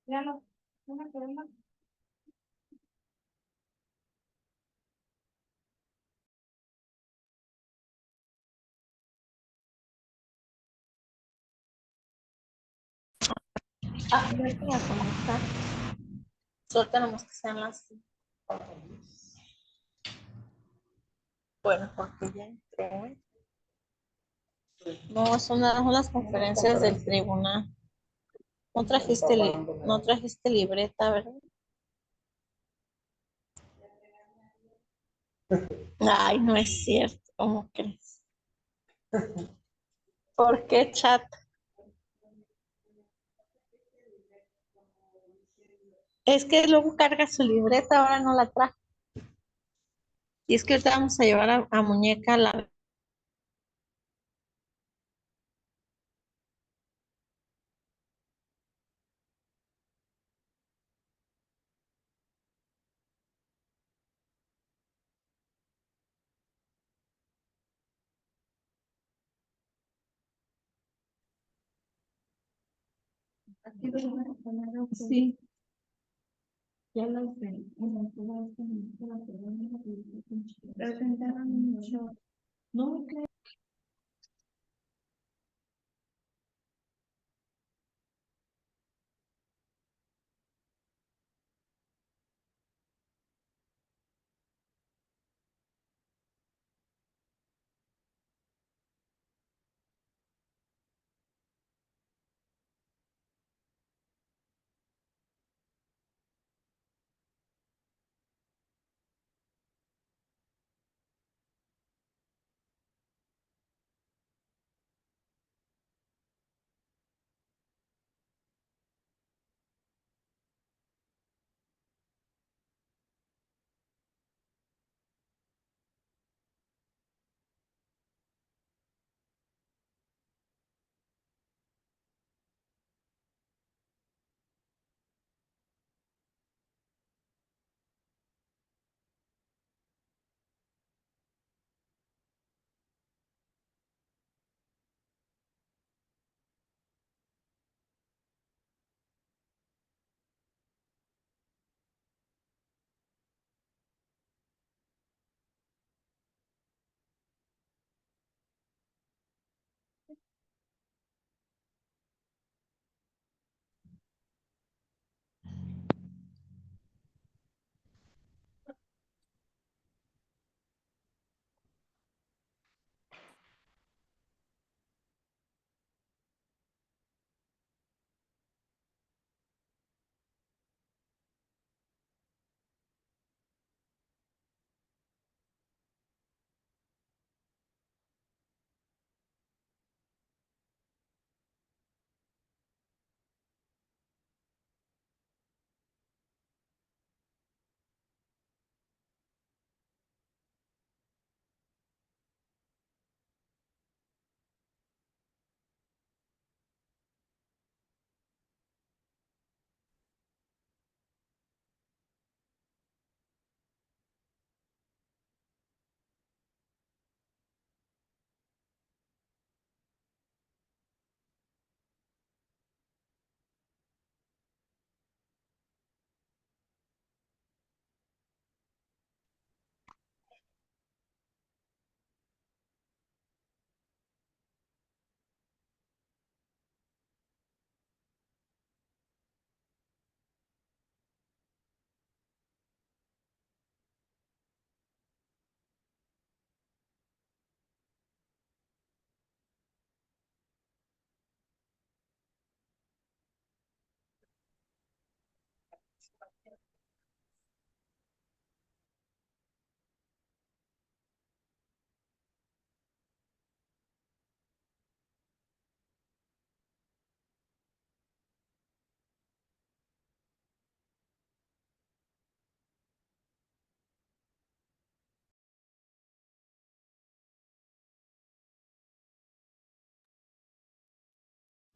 Ya no, no me acuerdo. Ah, ya te voy a comentar. Solo tenemos que sean las. Bueno, porque ya entré. No, son las conferencias del tribunal. No trajiste libreta, ¿verdad? Ay, no es cierto. ¿Cómo crees? ¿Por qué chat? Es que luego carga su libreta, ahora no la trajo. Y es que ahorita vamos a llevar a Muñeca a la. Sí, ya lo sé. Presentaron mucho. No,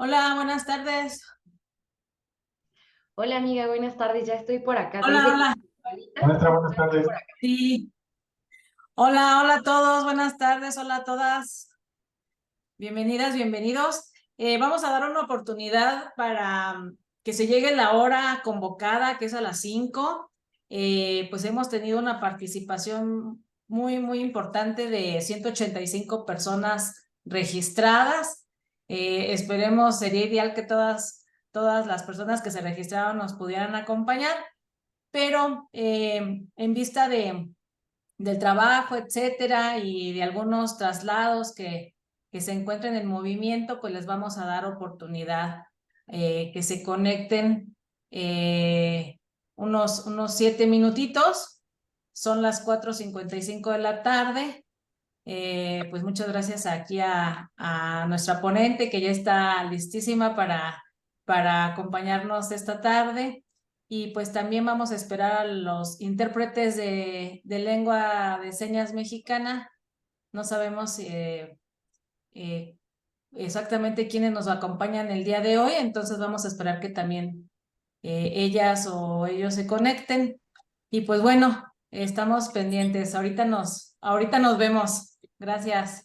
Hola, buenas tardes. Hola amiga, buenas tardes, ya estoy por acá. Te Hola, dije hola. ahorita, Maestra, ya buenas estoy tardes. por acá. Sí. Hola, hola a todos. Buenas tardes. Hola a todas. Bienvenidas, bienvenidos. Vamos a dar una oportunidad para que se llegue la hora convocada, que es a las 5. Pues hemos tenido una participación muy, muy importante de 185 personas registradas. Esperemos, sería ideal que todas las personas que se registraron nos pudieran acompañar, pero en vista del trabajo, etcétera, y de algunos traslados que se encuentren en movimiento, pues les vamos a dar oportunidad que se conecten unos 7 minutitos. Son las 4:55 de la tarde. Pues muchas gracias aquí a nuestra ponente que ya está listísima para acompañarnos esta tarde. Y pues también vamos a esperar a los intérpretes de lengua de señas mexicana. No sabemos eh, exactamente quiénes nos acompañan el día de hoy, entonces vamos a esperar que también ellas o ellos se conecten. Y pues bueno, estamos pendientes. Ahorita nos vemos. Gracias.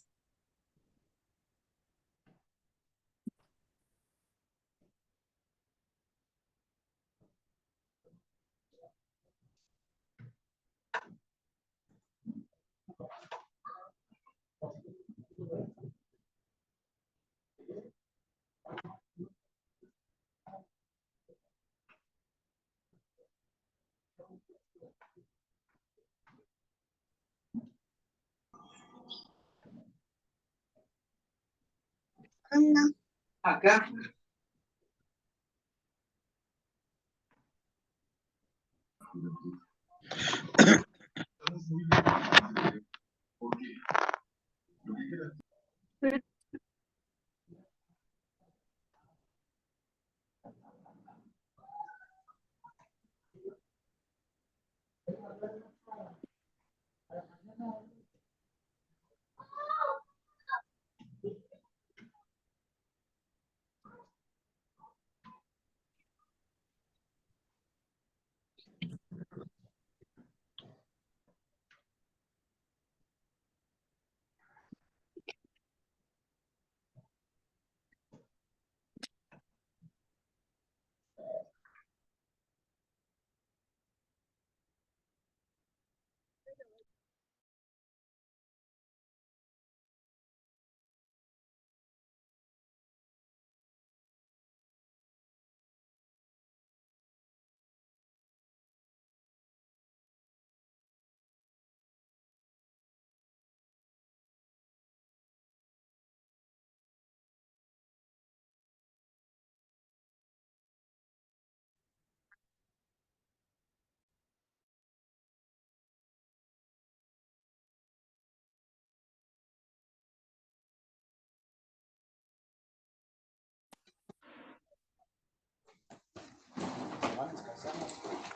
Acá.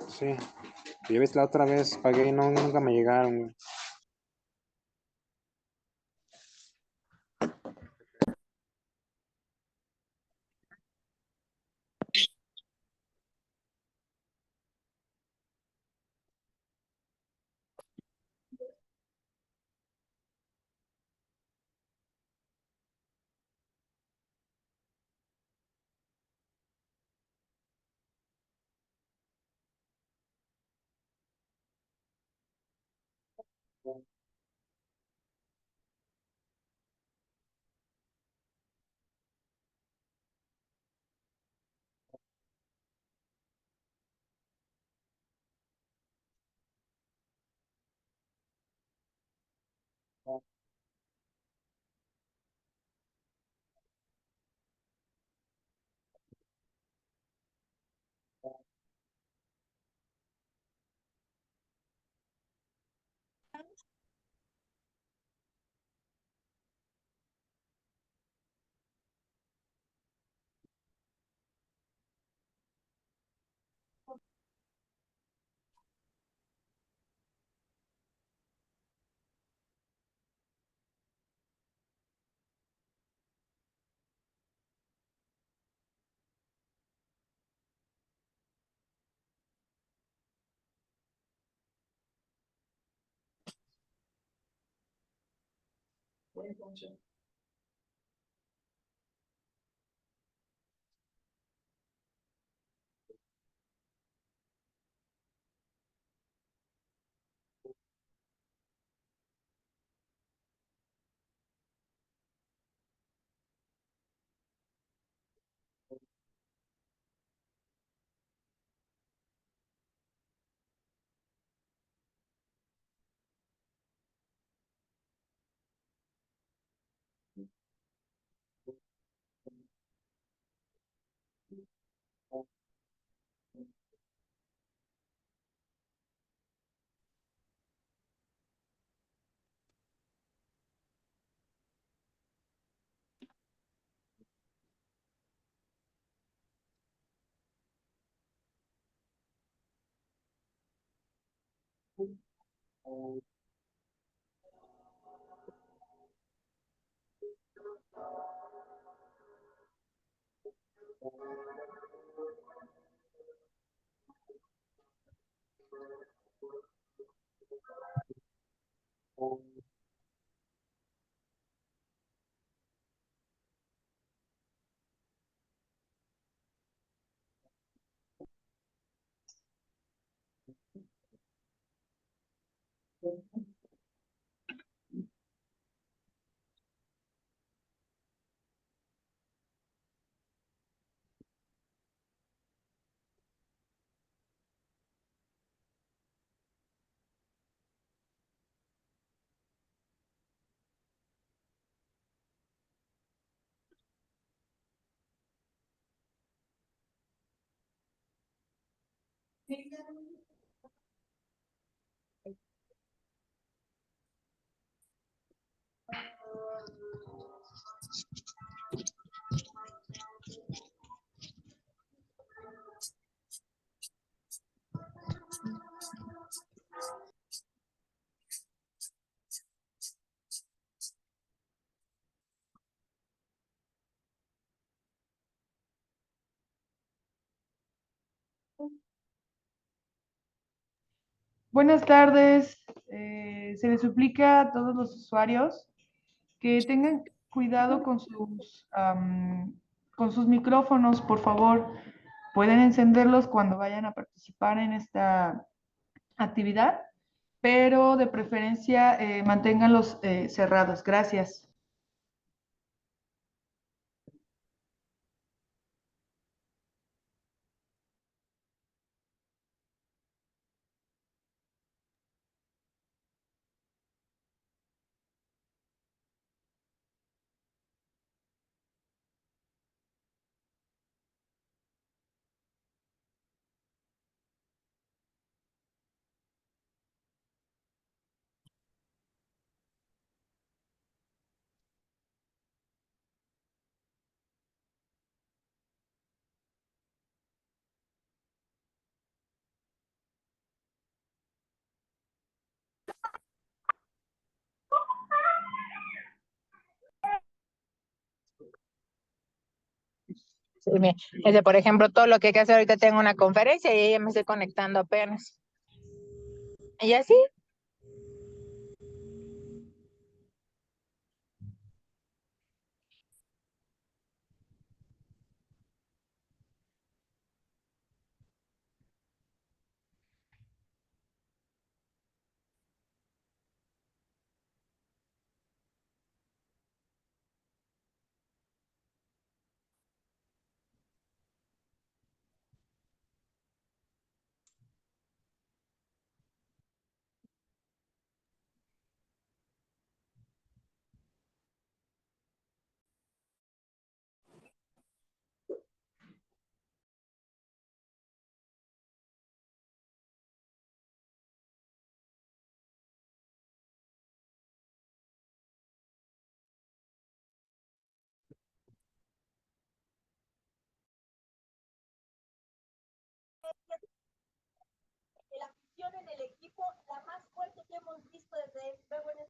Sí, ya ves, la otra vez pagué y no, nunca me llegaron, güey. Buenas tardes. Se les suplica a todos los usuarios que tengan cuidado con sus micrófonos, por favor. Pueden encenderlos cuando vayan a participar en esta actividad, pero de preferencia manténganlos cerrados. Gracias. Sí, por ejemplo, todo lo que hay que hacer ahorita tengo una conferencia y ya me estoy conectando apenas. Y así, la afición en el equipo, la más fuerte que hemos visto desde luego en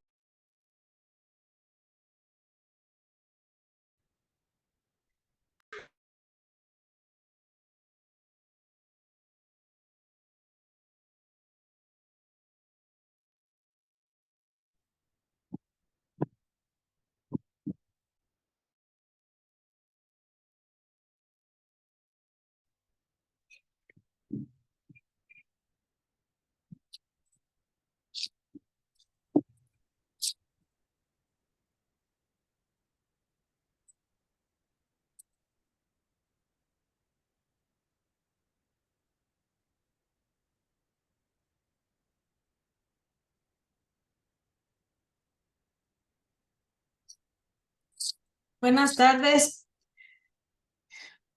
Buenas tardes.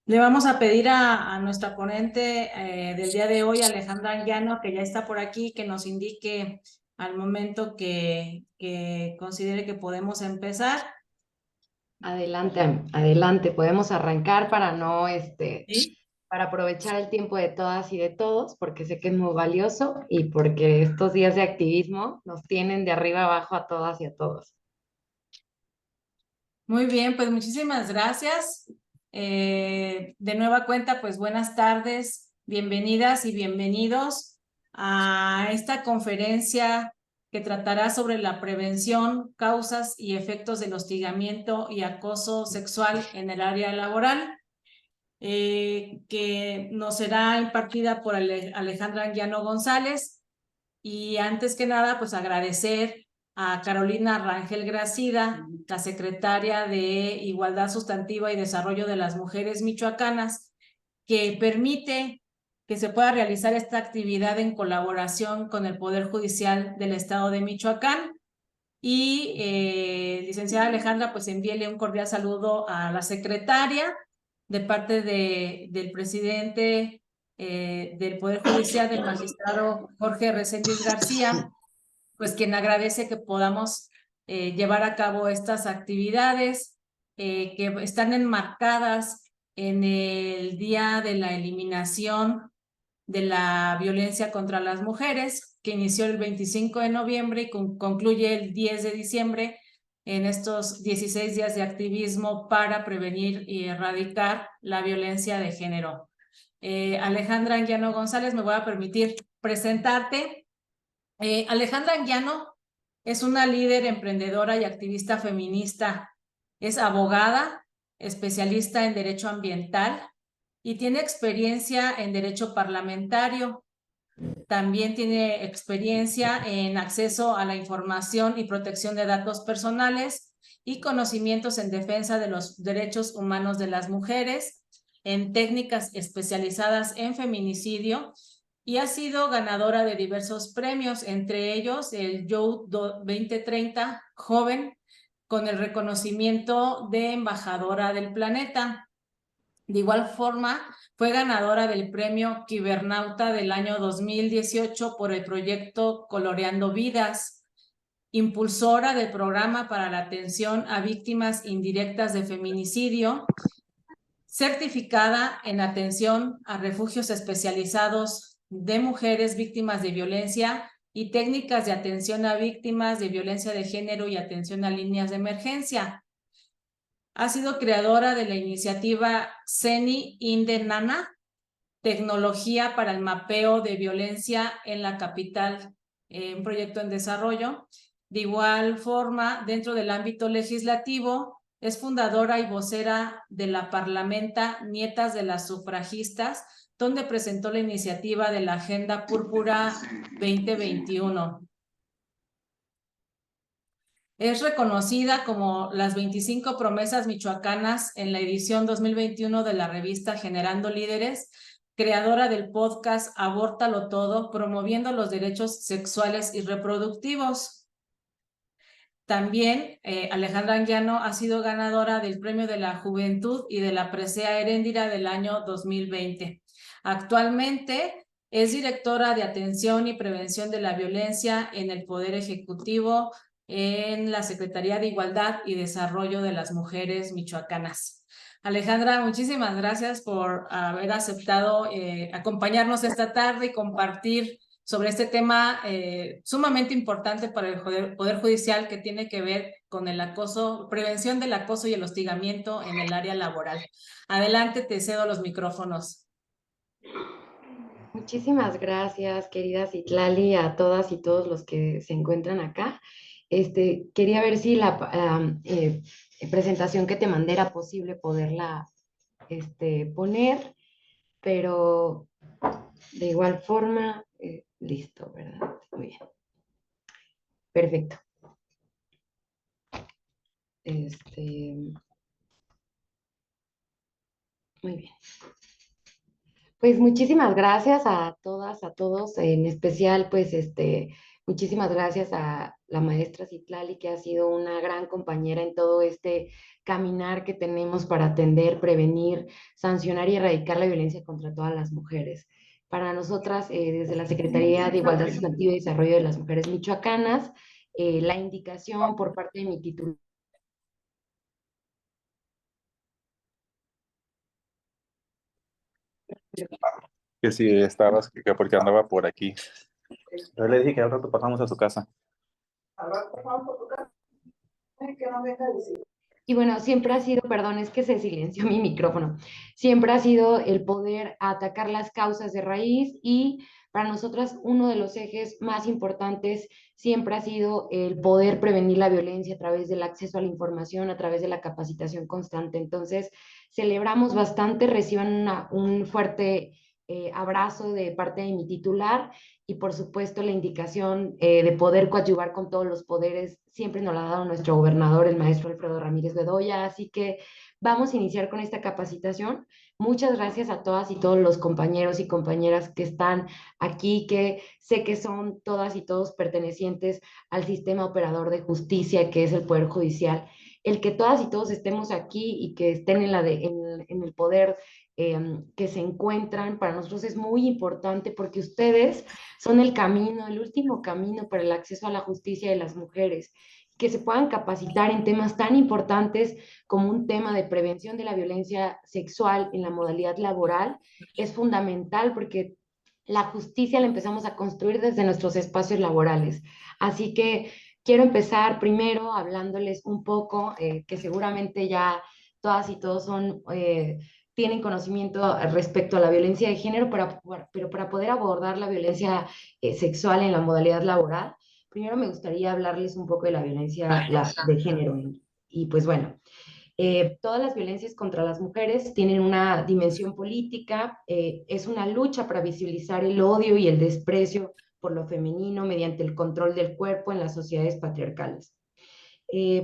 Le vamos a pedir a nuestra ponente del día de hoy, Alejandra Anguiano, que ya está por aquí, que nos indique al momento que considere que podemos empezar. Adelante, adelante, podemos arrancar para no, ¿Sí? para aprovechar el tiempo de todas y de todos, porque sé que es muy valioso y porque estos días de activismo nos tienen de arriba abajo a todas y a todos. Muy bien, pues muchísimas gracias. De nueva cuenta, pues buenas tardes, bienvenidas y bienvenidos a esta conferencia que tratará sobre la prevención, causas y efectos del hostigamiento y acoso sexual en el área laboral, que nos será impartida por Alejandra Anguiano González. Y antes que nada, pues agradecer a Carolina Rangel Gracida, la secretaria de Igualdad Sustantiva y Desarrollo de las Mujeres Michoacanas, que permite que se pueda realizar esta actividad en colaboración con el Poder Judicial del Estado de Michoacán. Y licenciada Alejandra, pues envíele un cordial saludo a la secretaria de parte del presidente del Poder Judicial, del magistrado Jorge Reséndiz García, pues quien agradece que podamos llevar a cabo estas actividades que están enmarcadas en el Día de la Eliminación de la Violencia contra las Mujeres, que inició el 25 de noviembre y concluye el 10 de diciembre en estos 16 días de activismo para prevenir y erradicar la violencia de género. Alejandra Anguiano González, me voy a permitir presentarte. Alejandra Anguiano es una líder emprendedora y activista feminista. Es abogada, especialista en derecho ambiental y tiene experiencia en derecho parlamentario. También tiene experiencia en acceso a la información y protección de datos personales y conocimientos en defensa de los derechos humanos de las mujeres, en técnicas especializadas en feminicidio, y ha sido ganadora de diversos premios, entre ellos el Youth 2030 Joven, con el reconocimiento de embajadora del planeta. De igual forma, fue ganadora del premio Kibernauta del año 2018 por el proyecto Coloreando Vidas, impulsora del programa para la atención a víctimas indirectas de feminicidio, certificada en atención a refugios especializados de mujeres víctimas de violencia y técnicas de atención a víctimas de violencia de género y atención a líneas de emergencia. Ha sido creadora de la iniciativa CENI Inde Nana, tecnología para el mapeo de violencia en la capital, un proyecto en desarrollo. De igual forma, dentro del ámbito legislativo, es fundadora y vocera de la Parlamenta Nietas de las Sufragistas, donde presentó la iniciativa de la Agenda Púrpura 2021. Es reconocida como las 25 promesas michoacanas en la edición 2021 de la revista Generando Líderes, creadora del podcast Abórtalo Todo, promoviendo los derechos sexuales y reproductivos. También Alejandra Anguiano ha sido ganadora del Premio de la Juventud y de la Presea Heréndira del año 2020. Actualmente es directora de Atención y Prevención de la Violencia en el Poder Ejecutivo en la Secretaría de Igualdad y Desarrollo de las Mujeres Michoacanas. Alejandra, muchísimas gracias por haber aceptado acompañarnos esta tarde y compartir sobre este tema sumamente importante para el Poder Judicial, que tiene que ver con el acoso, prevención del acoso y el hostigamiento en el área laboral. Adelante, te cedo los micrófonos. Muchísimas gracias, querida Citlali, a todas y todos los que se encuentran acá. Quería ver si la presentación que te mandé era posible poderla poner, pero de igual forma, listo, ¿verdad? Muy bien. Perfecto. Muy bien. Pues muchísimas gracias a todas, a todos, en especial, pues, muchísimas gracias a la maestra Citlali, que ha sido una gran compañera en todo este caminar que tenemos para atender, prevenir, sancionar y erradicar la violencia contra todas las mujeres. Para nosotras, desde la Secretaría de Igualdad Sustantiva y Desarrollo de las Mujeres Michoacanas, la indicación por parte de mi titular. Que si estabas, que porque andaba por aquí. Yo le dije que al rato pasamos a su casa. Y bueno, siempre ha sido, perdón, es que se silenció mi micrófono, siempre ha sido el poder atacar las causas de raíz y para nosotras uno de los ejes más importantes siempre ha sido el poder prevenir la violencia a través del acceso a la información, a través de la capacitación constante. Entonces, celebramos bastante, reciban un fuerte abrazo de parte de mi titular y por supuesto la indicación de poder coadyuvar con todos los poderes siempre nos la ha dado nuestro gobernador, el maestro Alfredo Ramírez Bedoya, así que vamos a iniciar con esta capacitación. Muchas gracias a todas y todos los compañeros y compañeras que están aquí, que sé que son todas y todos pertenecientes al sistema operador de justicia, que es el Poder Judicial. El que todas y todos estemos aquí y que estén en el poder que se encuentran, para nosotros es muy importante porque ustedes son el camino, el último camino para el acceso a la justicia de las mujeres, que se puedan capacitar en temas tan importantes como un tema de prevención de la violencia sexual en la modalidad laboral, es fundamental porque la justicia la empezamos a construir desde nuestros espacios laborales. Así que quiero empezar primero hablándoles un poco, que seguramente ya todas y todos tienen conocimiento respecto a la violencia de género, pero para poder abordar la violencia sexual en la modalidad laboral, primero me gustaría hablarles un poco de la violencia de género. Y pues bueno, todas las violencias contra las mujeres tienen una dimensión política, es una lucha para visibilizar el odio y el desprecio por lo femenino mediante el control del cuerpo en las sociedades patriarcales.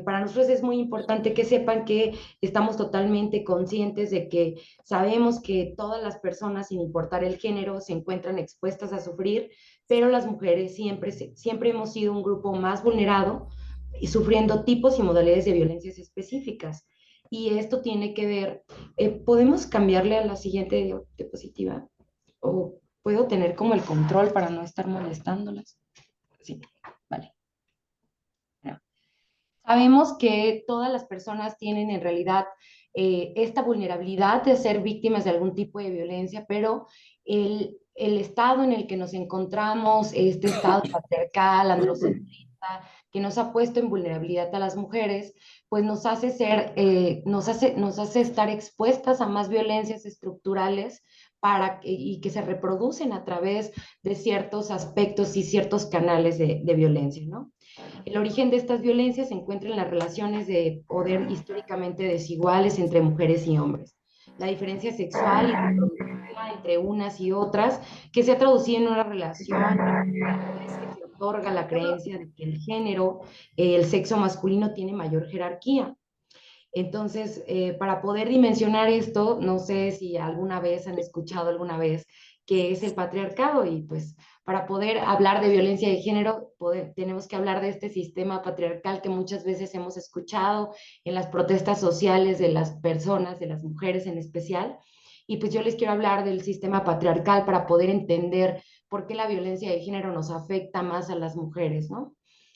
Para nosotros es muy importante que sepan que estamos totalmente conscientes de que sabemos que todas las personas, sin importar el género, se encuentran expuestas a sufrir, pero las mujeres siempre hemos sido un grupo más vulnerado y sufriendo tipos y modalidades de violencias específicas. Y esto tiene que ver, ¿podemos cambiarle a la siguiente diapositiva? ¿O puedo tener como el control para no estar molestándolas? Sí, vale. Sabemos que todas las personas tienen en realidad esta vulnerabilidad de ser víctimas de algún tipo de violencia, pero el estado en el que nos encontramos, este estado patriarcal, androcentrista, que nos ha puesto en vulnerabilidad a las mujeres, pues nos hace estar expuestas a más violencias estructurales y que se reproducen a través de ciertos aspectos y ciertos canales de violencia, ¿no? El origen de estas violencias se encuentra en las relaciones de poder históricamente desiguales entre mujeres y hombres. La diferencia sexual y reproductiva entre unas y otras, que se ha traducido en una relación que se otorga la creencia de que el género, el sexo masculino tiene mayor jerarquía. Entonces, para poder dimensionar esto, no sé si alguna vez han escuchado alguna vez qué es el patriarcado y pues para poder hablar de violencia de género tenemos que hablar de este sistema patriarcal que muchas veces hemos escuchado en las protestas sociales de las personas, de las mujeres en especial. Y pues yo les quiero hablar del sistema patriarcal para poder entender por qué la violencia de género nos afecta más a las mujeres, ¿no?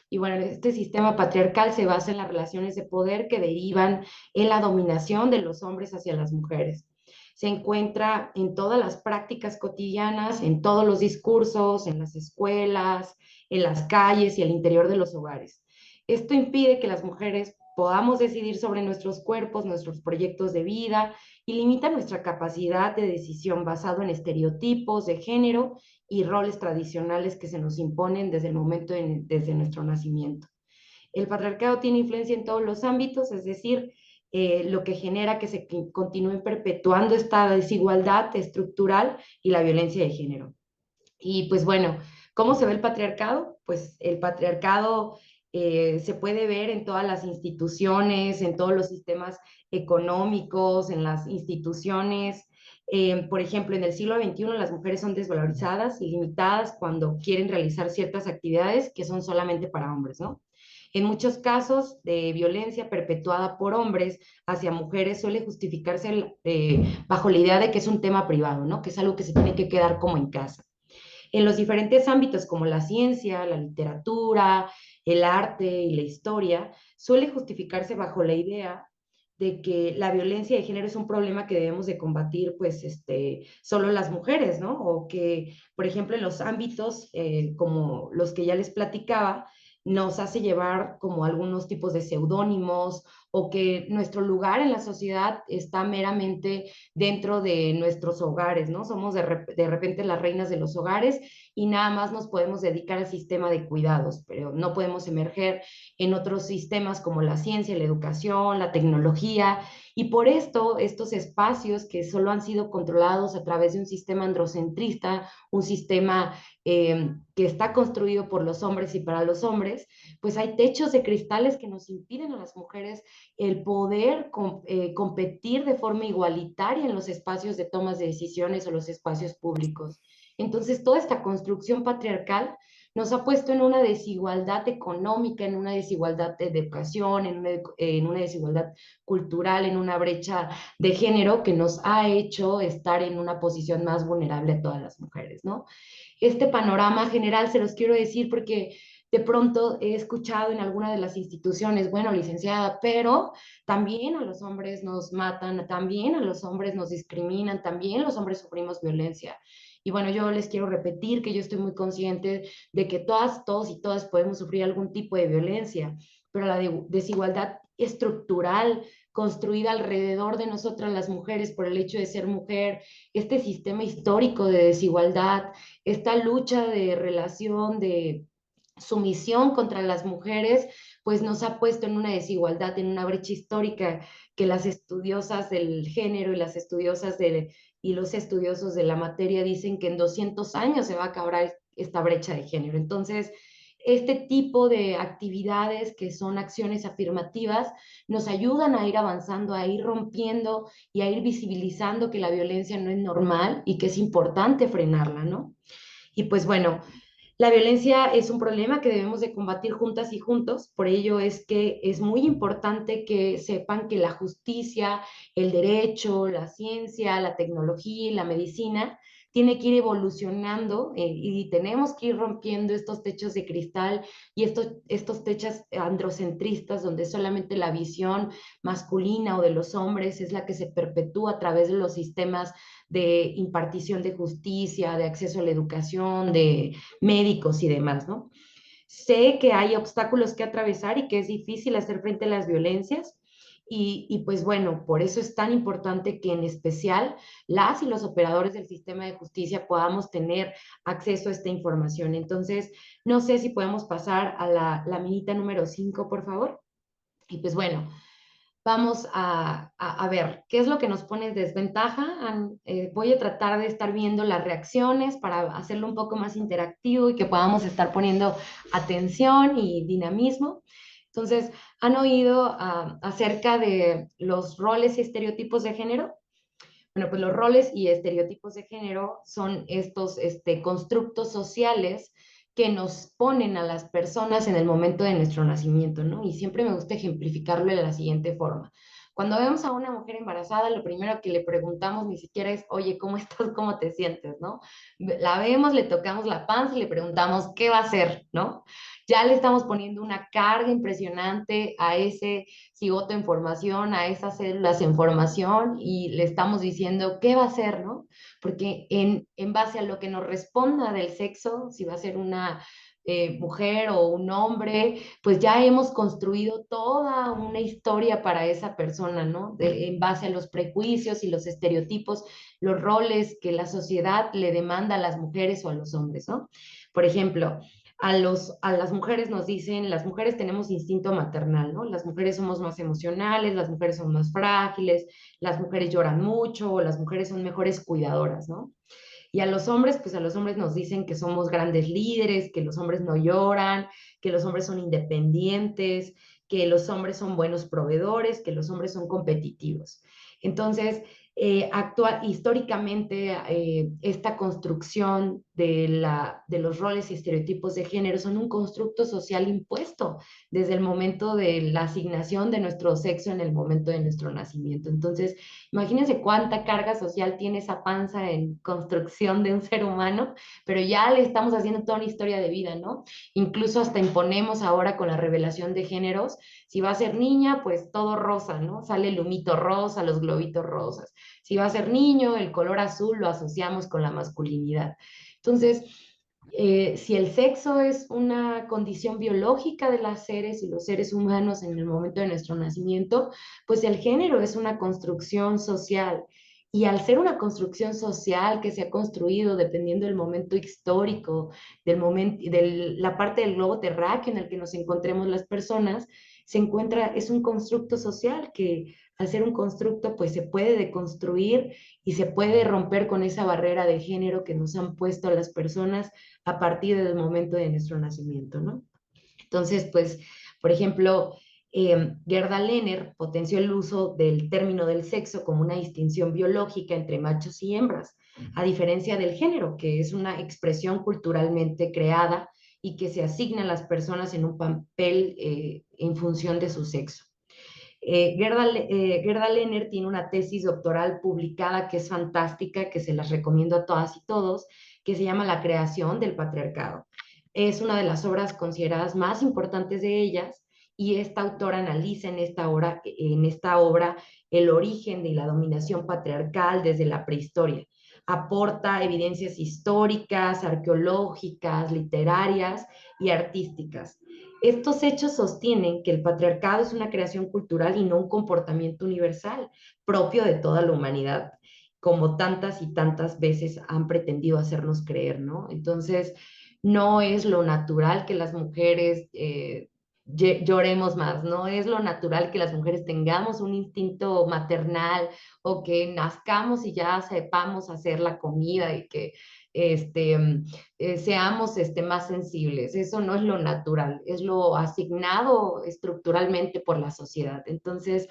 Y bueno, este sistema patriarcal se basa en las relaciones de poder que derivan en la dominación de los hombres hacia las mujeres. Se encuentra en todas las prácticas cotidianas, en todos los discursos, en las escuelas, en las calles y al interior de los hogares. Esto impide que las mujeres podamos decidir sobre nuestros cuerpos, nuestros proyectos de vida y limita nuestra capacidad de decisión basado en estereotipos de género y roles tradicionales que se nos imponen desde el momento desde nuestro nacimiento. El patriarcado tiene influencia en todos los ámbitos, es decir, lo que genera que se continúe perpetuando esta desigualdad estructural y la violencia de género. Y pues bueno, ¿cómo se ve el patriarcado? Pues el patriarcado se puede ver en todas las instituciones, en todos los sistemas económicos, en las instituciones, Por ejemplo, en el siglo XXI las mujeres son desvalorizadas y limitadas cuando quieren realizar ciertas actividades que son solamente para hombres, ¿no? En muchos casos de violencia perpetuada por hombres hacia mujeres suele justificarse bajo la idea de que es un tema privado, ¿no? Que es algo que se tiene que quedar como en casa. En los diferentes ámbitos como la ciencia, la literatura, el arte y la historia, suele justificarse bajo la idea de que la violencia de género es un problema que debemos de combatir, pues, solo las mujeres, ¿no? O que, por ejemplo, en los ámbitos como los que ya les platicaba, nos hace llevar como algunos tipos de seudónimos o que nuestro lugar en la sociedad está meramente dentro de nuestros hogares, ¿no? Somos de repente las reinas de los hogares y nada más nos podemos dedicar al sistema de cuidados, pero no podemos emerger en otros sistemas como la ciencia, la educación, la tecnología, y por esto estos espacios que solo han sido controlados a través de un sistema androcentrista, un sistema que está construido por los hombres y para los hombres, pues hay techos de cristales que nos impiden a las mujeres el poder competir de forma igualitaria en los espacios de tomas de decisiones o los espacios públicos. Entonces, toda esta construcción patriarcal nos ha puesto en una desigualdad económica, en una desigualdad de educación, en una desigualdad cultural, en una brecha de género que nos ha hecho estar en una posición más vulnerable a todas las mujeres, ¿no? Este panorama general se los quiero decir porque de pronto he escuchado en alguna de las instituciones, bueno, licenciada, pero también a los hombres nos matan, también a los hombres nos discriminan, también los hombres sufrimos violencia. Y bueno, yo les quiero repetir que yo estoy muy consciente de que todas, todos y todas podemos sufrir algún tipo de violencia, pero la desigualdad estructural construida alrededor de nosotras las mujeres por el hecho de ser mujer, este sistema histórico de desigualdad, esta lucha de relación, de sumisión contra las mujeres, pues nos ha puesto en una desigualdad, en una brecha histórica que las estudiosas del género y las estudiosas y los estudiosos de la materia dicen que en 200 años se va a acabar esta brecha de género. Entonces, este tipo de actividades que son acciones afirmativas nos ayudan a ir avanzando, a ir rompiendo y a ir visibilizando que la violencia no es normal y que es importante frenarla, ¿no? Y pues bueno, la violencia es un problema que debemos de combatir juntas y juntos, por ello es que es muy importante que sepan que la justicia, el derecho, la ciencia, la tecnología y la medicina tiene que ir evolucionando y tenemos que ir rompiendo estos techos de cristal y estos techos androcentristas donde solamente la visión masculina o de los hombres es la que se perpetúa a través de los sistemas de impartición de justicia, de acceso a la educación, de médicos y demás, ¿no? Sé que hay obstáculos que atravesar y que es difícil hacer frente a las violencias y pues bueno, por eso es tan importante que en especial las y los operadores del sistema de justicia podamos tener acceso a esta información. Entonces, no sé si podemos pasar a la minita número 5, por favor. Y pues bueno, vamos a ver qué es lo que nos pone en desventaja. Voy a tratar de estar viendo las reacciones para hacerlo un poco más interactivo y que podamos estar poniendo atención y dinamismo. Entonces, ¿han oído acerca de los roles y estereotipos de género? Bueno, pues los roles y estereotipos de género son estos constructos sociales que nos ponen a las personas en el momento de nuestro nacimiento, ¿no? Y siempre me gusta ejemplificarlo de la siguiente forma. Cuando vemos a una mujer embarazada, lo primero que le preguntamos ni siquiera es, oye, ¿cómo estás? ¿Cómo te sientes? ¿No? La vemos, le tocamos la panza y le preguntamos, ¿qué va a hacer? ¿No? Ya le estamos poniendo una carga impresionante a ese cigoto en formación, a esas células en formación y le estamos diciendo, ¿qué va a hacer? ¿No? Porque en base a lo que nos responda del sexo, si va a ser una mujer o un hombre, pues ya hemos construido toda una historia para esa persona, ¿no? En base a los prejuicios y los estereotipos, los roles que la sociedad le demanda a las mujeres o a los hombres, ¿no? Por ejemplo, a las mujeres nos dicen, las mujeres tenemos instinto maternal, ¿no? Las mujeres somos más emocionales, las mujeres son más frágiles, las mujeres lloran mucho, o las mujeres son mejores cuidadoras, ¿no? Y a los hombres, pues a los hombres nos dicen que somos grandes líderes, que los hombres no lloran, que los hombres son independientes, que los hombres son buenos proveedores, que los hombres son competitivos. Entonces, históricamente, esta construcción de los roles y estereotipos de género son un constructo social impuesto desde el momento de la asignación de nuestro sexo en el momento de nuestro nacimiento. Entonces, imagínense cuánta carga social tiene esa panza en construcción de un ser humano, pero ya le estamos haciendo toda una historia de vida, ¿no? Incluso hasta imponemos ahora con la revelación de géneros, si va a ser niña, pues todo rosa, ¿no? Sale el humito rosa, los globitos rosas. Si va a ser niño, el color azul lo asociamos con la masculinidad. Entonces, si el sexo es una condición biológica de las seres y los seres humanos en el momento de nuestro nacimiento, pues el género es una construcción social. Y al ser una construcción social que se ha construido dependiendo del momento histórico, del momento, de la parte del globo terráqueo en el que nos encontremos las personas, es un constructo social que al ser un constructo pues se puede deconstruir y se puede romper con esa barrera de género que nos han puesto a las personas a partir del momento de nuestro nacimiento, ¿no? Entonces, pues, por ejemplo, Gerda Lerner potenció el uso del término del sexo como una distinción biológica entre machos y hembras, a diferencia del género, que es una expresión culturalmente creada y que se asigna a las personas en un papel en función de su sexo. Gerda Lerner tiene una tesis doctoral publicada que es fantástica, que se las recomiendo a todas y todos, que se llama La creación del patriarcado. Es una de las obras consideradas más importantes de ellas y esta autora analiza en esta obra el origen de la dominación patriarcal desde la prehistoria. Aporta evidencias históricas, arqueológicas, literarias y artísticas. Estos hechos sostienen que el patriarcado es una creación cultural y no un comportamiento universal propio de toda la humanidad, como tantas y tantas veces han pretendido hacernos creer, ¿no? Entonces, no es lo natural que las mujeres lloremos más, no es lo natural que las mujeres tengamos un instinto maternal o que nazcamos y ya sepamos hacer la comida y que seamos más sensibles. Eso no es lo natural, es lo asignado estructuralmente por la sociedad. Entonces,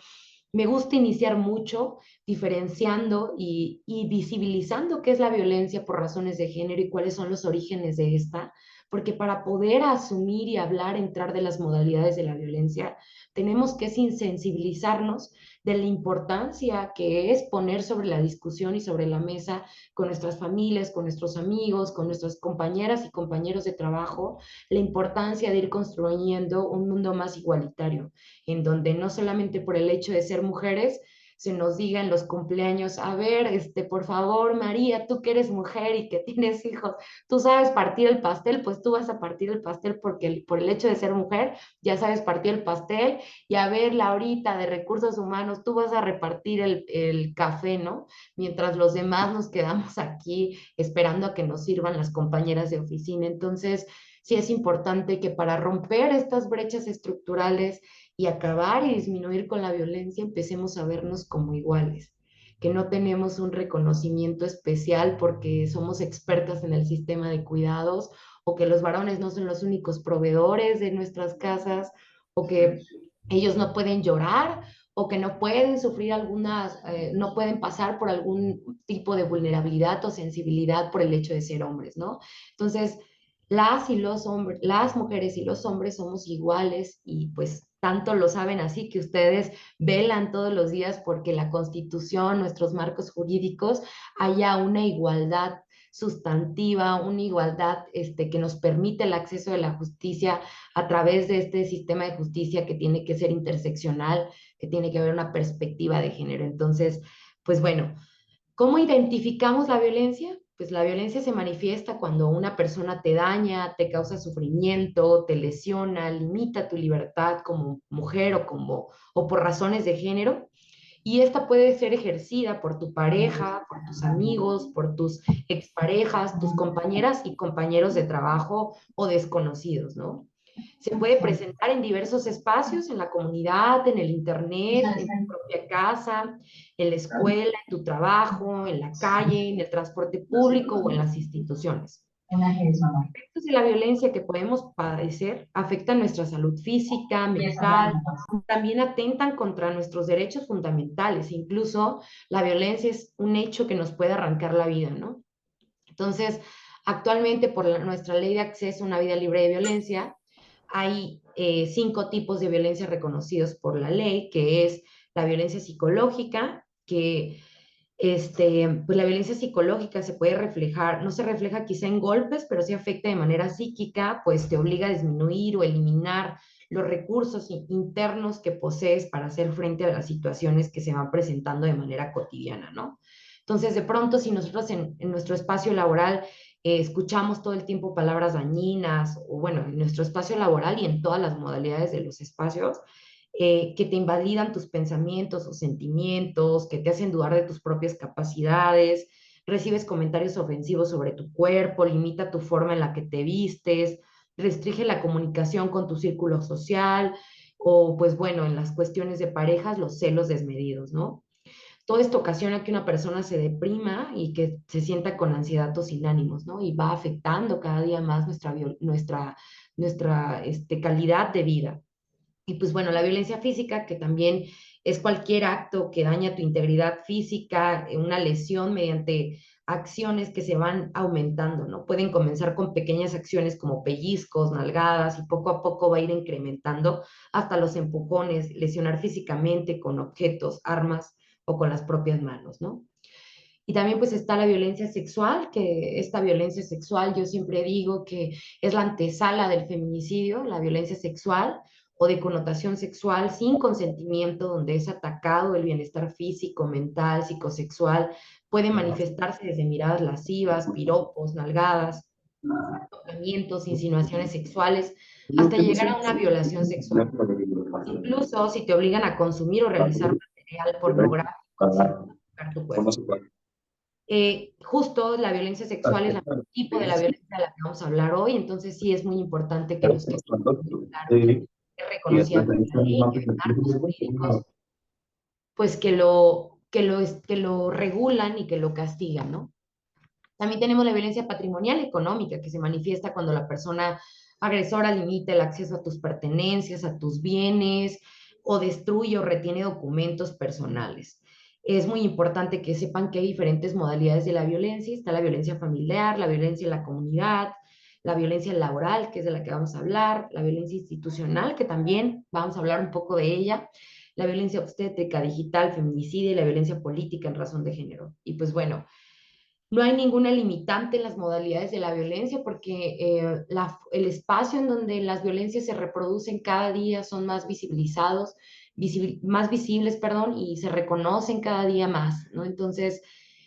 me gusta iniciar mucho diferenciando y visibilizando qué es la violencia por razones de género y cuáles son los orígenes de esta, porque para poder asumir y hablar, entrar de las modalidades de la violencia, tenemos que sensibilizarnos de la importancia que es poner sobre la discusión y sobre la mesa con nuestras familias, con nuestros amigos, con nuestras compañeras y compañeros de trabajo, la importancia de ir construyendo un mundo más igualitario, en donde no solamente por el hecho de ser mujeres, se nos diga en los cumpleaños, a ver, por favor, María, tú que eres mujer y que tienes hijos, tú sabes partir el pastel, pues tú vas a partir el pastel porque por el hecho de ser mujer ya sabes partir el pastel, y a ver, Laurita de recursos humanos, tú vas a repartir el café, ¿no? Mientras los demás nos quedamos aquí esperando a que nos sirvan las compañeras de oficina. Entonces, sí es importante que para romper estas brechas estructurales y acabar y disminuir con la violencia, empecemos a vernos como iguales, que no tenemos un reconocimiento especial porque somos expertas en el sistema de cuidados, o que los varones no son los únicos proveedores de nuestras casas, o que ellos no pueden llorar, o que no pueden sufrir no pueden pasar por algún tipo de vulnerabilidad o sensibilidad por el hecho de ser hombres, ¿no? Entonces, las mujeres y los hombres somos iguales y pues tanto lo saben así que ustedes velan todos los días porque la Constitución, nuestros marcos jurídicos, haya una igualdad sustantiva, una igualdad que nos permite el acceso de la justicia a través de este sistema de justicia que tiene que ser interseccional, que tiene que haber una perspectiva de género. Entonces, pues bueno, ¿cómo identificamos la violencia? Pues la violencia se manifiesta cuando una persona te daña, te causa sufrimiento, te lesiona, limita tu libertad como mujer o por razones de género. Y esta puede ser ejercida por tu pareja, por tus amigos, por tus exparejas, tus compañeras y compañeros de trabajo o desconocidos, ¿no? Se puede presentar en diversos espacios, en la comunidad, en el internet, en tu propia casa, en la escuela, en tu trabajo, en la calle, en el transporte público o en las instituciones. Efectos de la violencia que podemos padecer afectan nuestra salud física, mental, también atentan contra nuestros derechos fundamentales. Incluso la violencia es un hecho que nos puede arrancar la vida, ¿no? Entonces, actualmente por nuestra ley de acceso a una vida libre de violencia, hay 5 tipos de violencia reconocidos por la ley, que es la violencia psicológica, que pues la violencia psicológica se puede reflejar, no se refleja quizá en golpes, pero sí afecta de manera psíquica, pues te obliga a disminuir o eliminar los recursos internos que posees para hacer frente a las situaciones que se van presentando de manera cotidiana, ¿no? Entonces, de pronto, si nosotros en nuestro espacio laboral escuchamos todo el tiempo palabras dañinas, o bueno, en nuestro espacio laboral y en todas las modalidades de los espacios, que te invalidan tus pensamientos o sentimientos, que te hacen dudar de tus propias capacidades, recibes comentarios ofensivos sobre tu cuerpo, limita tu forma en la que te vistes, restringe la comunicación con tu círculo social, o pues bueno, en las cuestiones de parejas, los celos desmedidos, ¿no? Todo esto ocasiona que una persona se deprima y que se sienta con ansiedad o sin ánimos, ¿no? Y va afectando cada día más nuestra calidad de vida. Y pues bueno, la violencia física, que también es cualquier acto que daña tu integridad física, una lesión mediante acciones que se van aumentando, ¿no? Pueden comenzar con pequeñas acciones como pellizcos, nalgadas, y poco a poco va a ir incrementando hasta los empujones, lesionar físicamente con objetos, armas o con las propias manos, ¿no? Y también pues está la violencia sexual, que esta violencia sexual yo siempre digo que es la antesala del feminicidio, la violencia sexual o de connotación sexual sin consentimiento, donde es atacado el bienestar físico, mental, psicosexual, puede manifestarse desde miradas lascivas, piropos, nalgadas, tocamientos, insinuaciones sexuales, hasta llegar a una violación sexual. Incluso si te obligan a consumir o realizar material pornográfico sin tocar tu cuerpo. Justo la violencia sexual es el tipo de la violencia de la que vamos a hablar hoy, entonces sí es muy importante que nos quede claro que es reconocida por la ley, que hay marcos jurídicos, pues que lo regulan y que lo castigan, ¿no? También tenemos la violencia patrimonial económica, que se manifiesta cuando la persona agresora limita el acceso a tus pertenencias, a tus bienes, o destruye o retiene documentos personales. Es muy importante que sepan que hay diferentes modalidades de la violencia. Está la violencia familiar, la violencia en la comunidad, la violencia laboral, que es de la que vamos a hablar, la violencia institucional, que también vamos a hablar un poco de ella, la violencia obstétrica, digital, feminicidio y la violencia política en razón de género. Y pues bueno, no hay ninguna limitante en las modalidades de la violencia porque el espacio en donde las violencias se reproducen cada día son más más visibles, perdón, y se reconocen cada día más, ¿no? Entonces,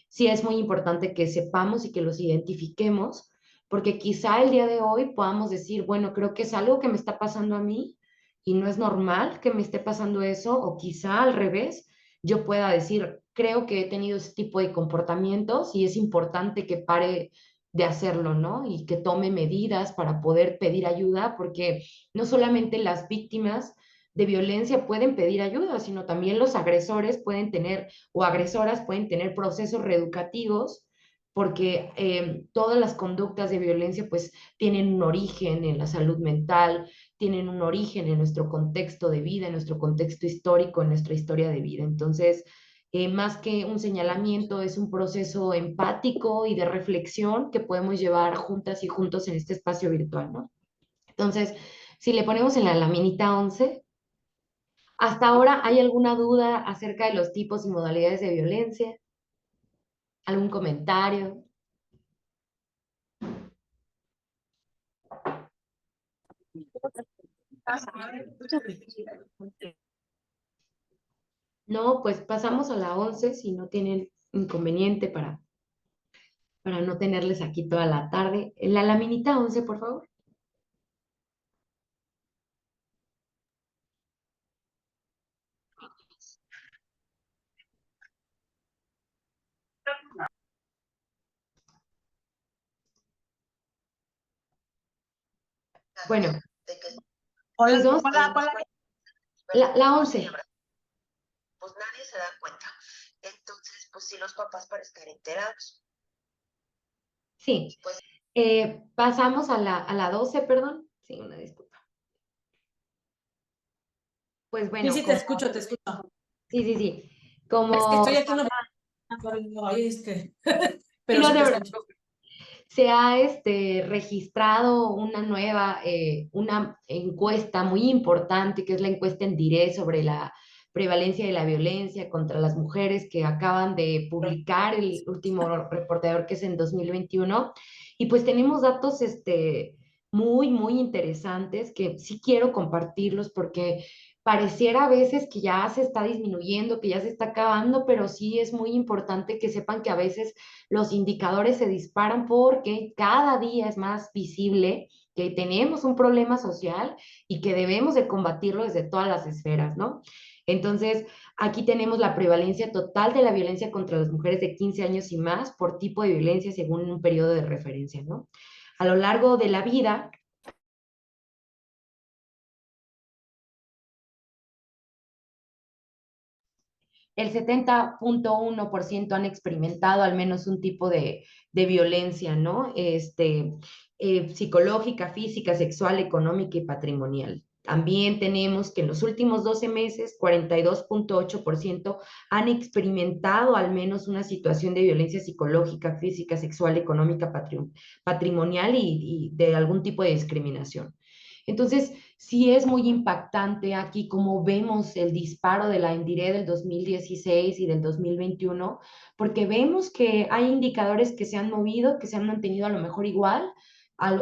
sí es muy importante que sepamos y que los identifiquemos, porque quizá el día de hoy podamos decir, bueno, creo que es algo que me está pasando a mí y no es normal que me esté pasando eso, o quizá al revés, yo pueda decir, creo que he tenido ese tipo de comportamientos y es importante que pare de hacerlo, ¿no? Y que tome medidas para poder pedir ayuda, porque no solamente las víctimas de violencia pueden pedir ayuda, sino también los agresores pueden tener, o agresoras pueden tener procesos reeducativos, porque todas las conductas de violencia pues tienen un origen en la salud mental, tienen un origen en nuestro contexto de vida, en nuestro contexto histórico, en nuestra historia de vida. Entonces, más que un señalamiento, es un proceso empático y de reflexión que podemos llevar juntas y juntos en este espacio virtual, ¿no? Entonces, si le ponemos en la laminita 11, ¿hasta ahora hay alguna duda acerca de los tipos y modalidades de violencia? ¿Algún comentario? No, pues pasamos a la 11 si no tienen inconveniente para no tenerles aquí toda la tarde. En la laminita 11, por favor. Bueno, pues vamos la 11. Pues nadie se da cuenta. Entonces, pues sí, los papás para estar enterados. Sí, Pues Pasamos a la 12, perdón. Sí, una disculpa. Pues bueno, Sí, sí, te escucho, te escucho. sí. Es que Como estoy aquí en lo... Ay, es que... sí, Pero no sí te te escucho. preocupes. Se ha registrado una encuesta muy importante, que es la encuesta en DIRE sobre la prevalencia de la violencia contra las mujeres, que acaban de publicar el último reportador, que es en 2021. Y pues tenemos datos muy interesantes que sí quiero compartirlos, porque pareciera a veces que ya se está disminuyendo, que ya se está acabando, pero sí es muy importante que sepan que a veces los indicadores se disparan porque cada día es más visible que tenemos un problema social y que debemos de combatirlo desde todas las esferas, ¿no? Entonces, aquí tenemos la prevalencia total de la violencia contra las mujeres de 15 años y más por tipo de violencia según un periodo de referencia, ¿no? A lo largo de la vida, el 70.1% han experimentado al menos un tipo de violencia, ¿no? Psicológica, física, sexual, económica y patrimonial. También tenemos que en los últimos 12 meses, 42.8% han experimentado al menos una situación de violencia psicológica, física, sexual, económica, patrimonial y de algún tipo de discriminación. Entonces, sí es muy impactante aquí como vemos el disparo de la INDIRE del 2016 y del 2021, porque vemos que hay indicadores que se han movido, que se han mantenido a lo mejor igual,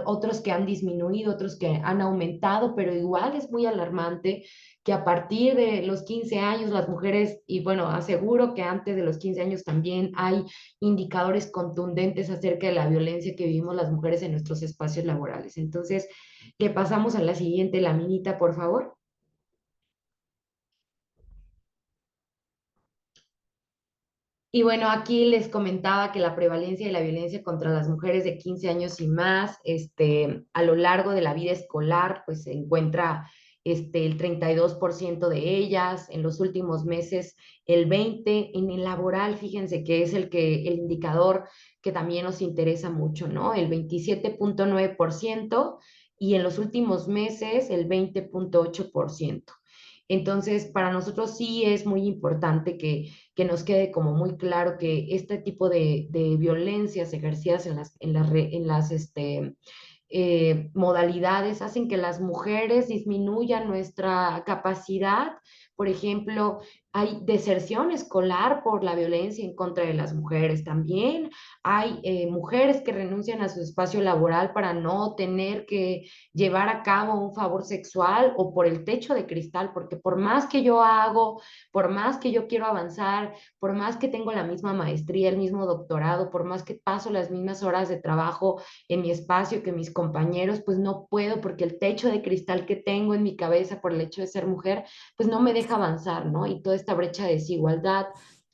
otros que han disminuido, otros que han aumentado, pero igual es muy alarmante que a partir de los 15 años las mujeres, y bueno, aseguro que antes de los 15 años también hay indicadores contundentes acerca de la violencia que vivimos las mujeres en nuestros espacios laborales. Entonces, le pasamos a la siguiente laminita, por favor. Y bueno, aquí les comentaba que la prevalencia de la violencia contra las mujeres de 15 años y más, a lo largo de la vida escolar, pues se encuentra el 32% de ellas, en los últimos meses el 20%, en el laboral, fíjense que es el indicador que también nos interesa mucho, ¿no? El 27.9% y en los últimos meses el 20.8%. Entonces, para nosotros sí es muy importante que nos quede como muy claro que este tipo de violencias ejercidas en las modalidades hacen que las mujeres disminuyan nuestra capacidad. Por ejemplo, hay deserción escolar por la violencia en contra de las mujeres. También hay mujeres que renuncian a su espacio laboral para no tener que llevar a cabo un favor sexual o por el techo de cristal, porque por más que yo hago, por más que yo quiero avanzar, por más que tengo la misma maestría, el mismo doctorado, por más que paso las mismas horas de trabajo en mi espacio que mis compañeros, pues no puedo porque el techo de cristal que tengo en mi cabeza por el hecho de ser mujer, pues no me deja avanzar, ¿no? Y toda esta brecha de desigualdad,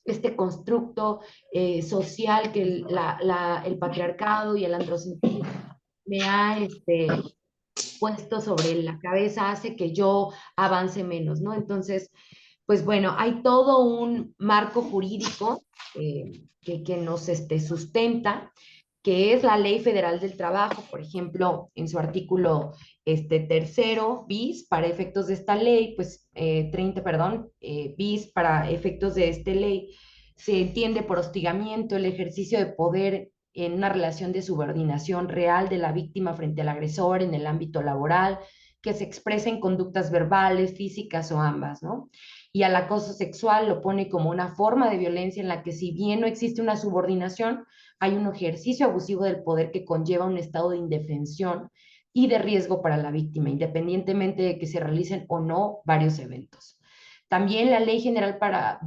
este constructo social que el patriarcado y el androcentrismo me ha puesto sobre la cabeza hace que yo avance menos, ¿no? Entonces, pues bueno, hay todo un marco jurídico que nos sustenta, que es la Ley Federal del Trabajo, por ejemplo, en su artículo tercero, bis, para efectos de esta ley, pues 30, perdón, bis, para efectos de esta ley, se entiende por hostigamiento el ejercicio de poder en una relación de subordinación real de la víctima frente al agresor en el ámbito laboral, que se expresa en conductas verbales, físicas o ambas, ¿no? Y al acoso sexual lo pone como una forma de violencia en la que si bien no existe una subordinación, hay un ejercicio abusivo del poder que conlleva un estado de indefensión y de riesgo para la víctima, independientemente de que se realicen o no varios eventos. También la Ley General para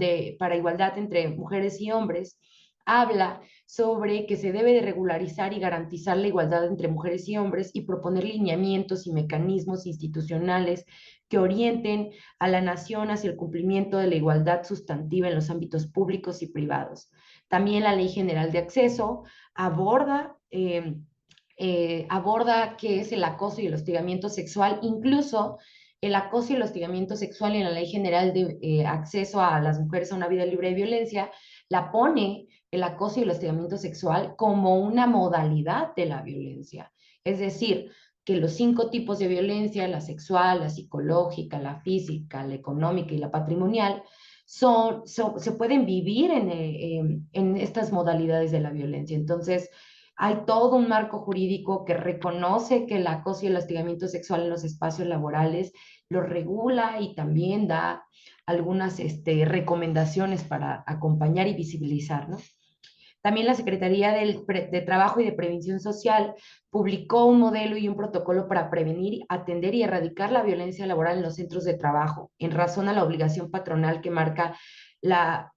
Igualdad entre Mujeres y Hombres habla sobre que se debe de regularizar y garantizar la igualdad entre mujeres y hombres y proponer lineamientos y mecanismos institucionales que orienten a la nación hacia el cumplimiento de la igualdad sustantiva en los ámbitos públicos y privados. También la Ley General de Acceso aborda qué es el acoso y el hostigamiento sexual, incluso el acoso y el hostigamiento sexual en la Ley General de Acceso a las Mujeres a una Vida Libre de Violencia, la pone el acoso y el hostigamiento sexual como una modalidad de la violencia. Es decir, que los 5 tipos de violencia, la sexual, la psicológica, la física, la económica y la patrimonial, se pueden vivir en estas modalidades de la violencia. Entonces, hay todo un marco jurídico que reconoce que el acoso y el hostigamiento sexual en los espacios laborales lo regula y también da algunas recomendaciones para acompañar y visibilizar, ¿no? También la Secretaría de Trabajo y de Prevención Social publicó un modelo y un protocolo para prevenir, atender y erradicar la violencia laboral en los centros de trabajo, en razón a la obligación patronal que marca la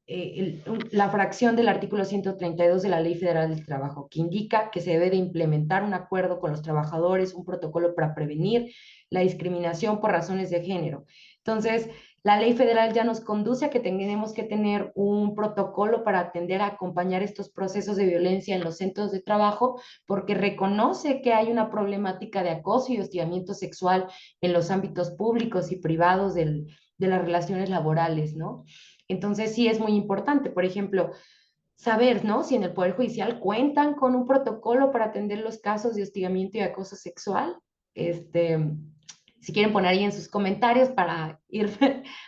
fracción del artículo 132 de la Ley Federal del Trabajo, que indica que se debe de implementar un acuerdo con los trabajadores, un protocolo para prevenir la discriminación por razones de género. Entonces, la ley federal ya nos conduce a que tenemos que tener un protocolo para atender a acompañar estos procesos de violencia en los centros de trabajo, porque reconoce que hay una problemática de acoso y hostigamiento sexual en los ámbitos públicos y privados de las relaciones laborales, ¿no? Entonces sí es muy importante, por ejemplo, saber, ¿no? Si en el Poder Judicial cuentan con un protocolo para atender los casos de hostigamiento y acoso sexual. Si quieren poner ahí en sus comentarios para ir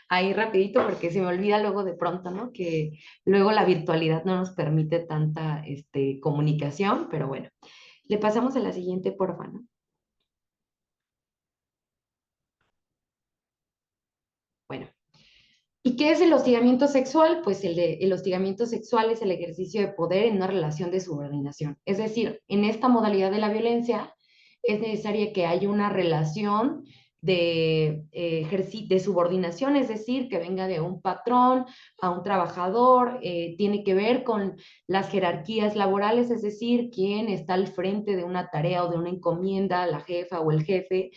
ahí rapidito, porque se me olvida luego de pronto, ¿no? Que luego la virtualidad no nos permite tanta comunicación, pero bueno. Le pasamos a la siguiente, porfa, ¿no? Bueno. ¿Y qué es el hostigamiento sexual? Pues el hostigamiento sexual es el ejercicio de poder en una relación de subordinación. Es decir, en esta modalidad de la violencia es necesaria que haya una relación de subordinación, es decir, que venga de un patrón a un trabajador, tiene que ver con las jerarquías laborales, es decir, quién está al frente de una tarea o de una encomienda, la jefa o el jefe,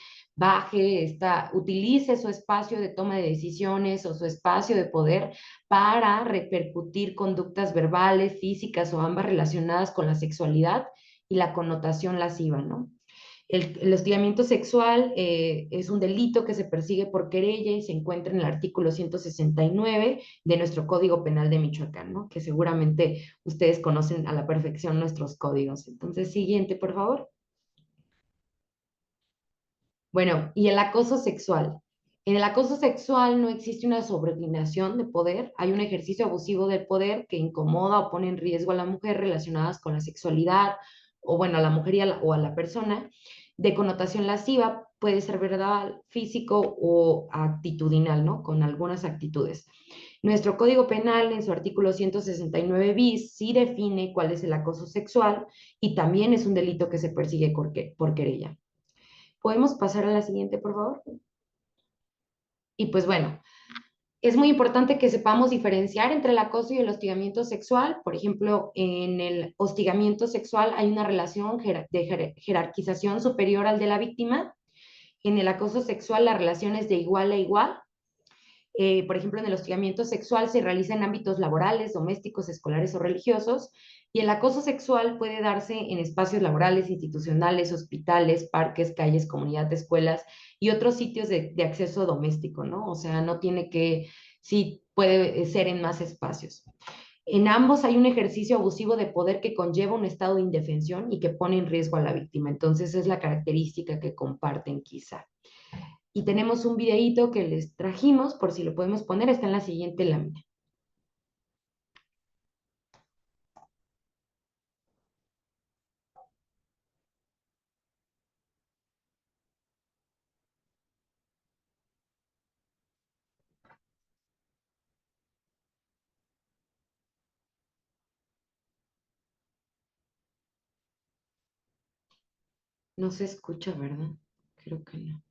utilice su espacio de toma de decisiones o su espacio de poder para repercutir conductas verbales, físicas o ambas relacionadas con la sexualidad y la connotación lasciva, ¿no? El hostigamiento sexual es un delito que se persigue por querella y se encuentra en el artículo 169 de nuestro Código Penal de Michoacán, ¿no? Que seguramente ustedes conocen a la perfección nuestros códigos. Entonces, siguiente, por favor. Bueno, y el acoso sexual. En el acoso sexual no existe una subordinación de poder, hay un ejercicio abusivo del poder que incomoda o pone en riesgo a la mujer relacionadas con la sexualidad, o bueno, a la mujer o a la persona, de connotación lasciva, puede ser verbal, físico o actitudinal, ¿no? Con algunas actitudes. Nuestro Código Penal, en su artículo 169 bis, sí define cuál es el acoso sexual y también es un delito que se persigue por querella. ¿Podemos pasar a la siguiente, por favor? Y pues bueno, es muy importante que sepamos diferenciar entre el acoso y el hostigamiento sexual. Por ejemplo, en el hostigamiento sexual hay una relación de jerarquización superior al de la víctima. En el acoso sexual la relación es de igual a igual. Por ejemplo, en el hostigamiento sexual se realiza en ámbitos laborales, domésticos, escolares o religiosos, y el acoso sexual puede darse en espacios laborales, institucionales, hospitales, parques, calles, comunidades, escuelas y otros sitios de acceso doméstico, ¿no? O sea, no tiene que, sí puede ser en más espacios. En ambos hay un ejercicio abusivo de poder que conlleva un estado de indefensión y que pone en riesgo a la víctima. Entonces, es la característica que comparten quizá. Y tenemos un videíto que les trajimos, por si lo podemos poner, está en la siguiente lámina. No se escucha, ¿verdad? Creo que no.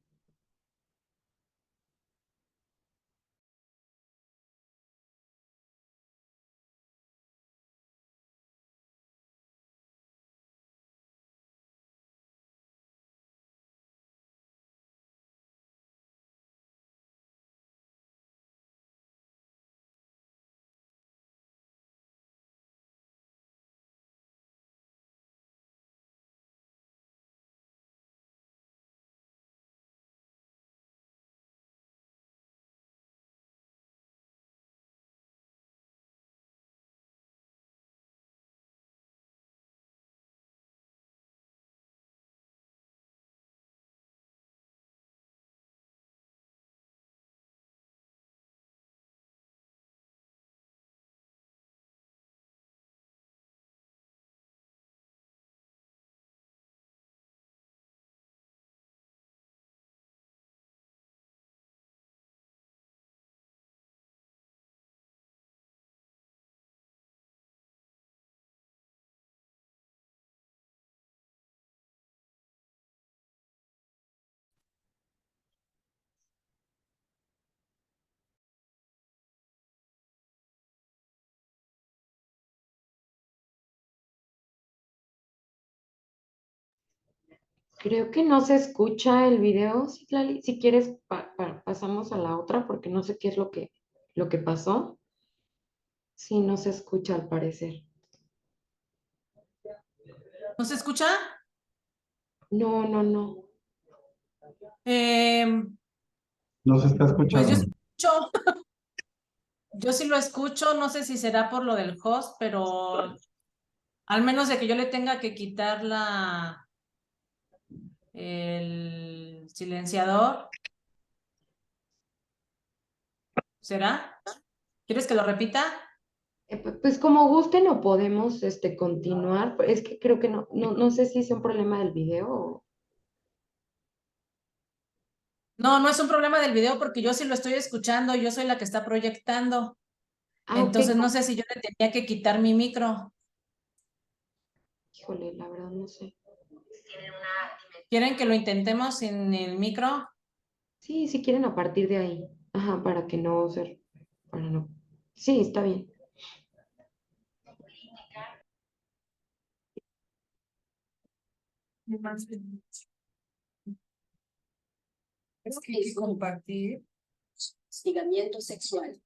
Creo que no se escucha el video, Citlali. Si quieres, pasamos a la otra porque no sé qué es lo que pasó. Sí, no se escucha al parecer. ¿No se escucha? No, no, no. No se está Pues yo escuchando. sí escucho. Yo sí lo escucho, no sé si será por lo del host, pero al menos de que yo le tenga que quitar el silenciador. ¿Será? ¿Quieres que lo repita? Pues como gusten o podemos continuar. Es que creo que no sé si es un problema del video o... No, no es un problema del video porque yo sí lo estoy escuchando, yo soy la que está proyectando. Ah, ok. Entonces no sé si yo le tenía que quitar mi micro. Híjole, la verdad no sé. ¿Quieren que lo intentemos sin el micro? Sí, si quieren a partir de ahí. Ajá, para que no ser... Para no... Sí, está bien. Es que hay que compartir. Hostigamiento sexual.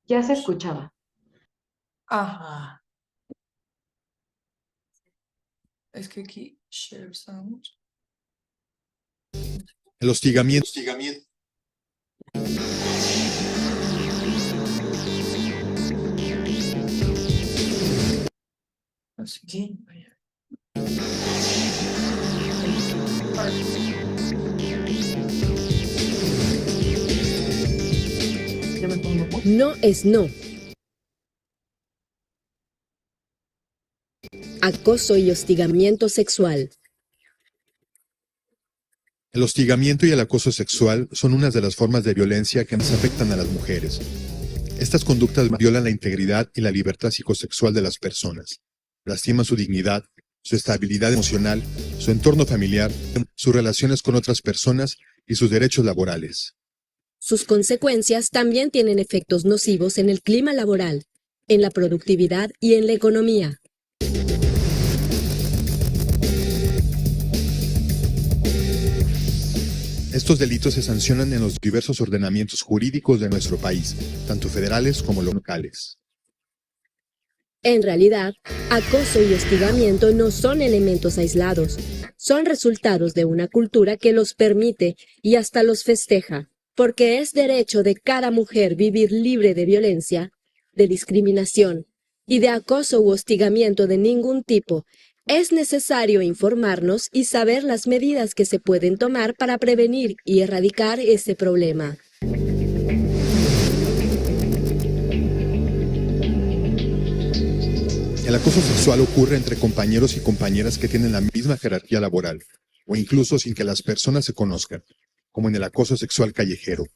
Ya se escuchaba. Ajá. Es que aquí share sound. El hostigamiento. Así que. No es no. Acoso y hostigamiento sexual. El hostigamiento y el acoso sexual son unas de las formas de violencia que más afectan a las mujeres. Estas conductas violan la integridad y la libertad psicosexual de las personas, lastiman su dignidad, su estabilidad emocional, su entorno familiar, sus relaciones con otras personas y sus derechos laborales. Sus consecuencias también tienen efectos nocivos en el clima laboral, en la productividad y en la economía. Estos delitos se sancionan en los diversos ordenamientos jurídicos de nuestro país, tanto federales como locales. En realidad, acoso y hostigamiento no son elementos aislados, son resultados de una cultura que los permite y hasta los festeja, porque es derecho de cada mujer vivir libre de violencia, de discriminación y de acoso u hostigamiento de ningún tipo. Es necesario informarnos y saber las medidas que se pueden tomar para prevenir y erradicar este problema. El acoso sexual ocurre entre compañeros y compañeras que tienen la misma jerarquía laboral, o incluso sin que las personas se conozcan, como en el acoso sexual callejero.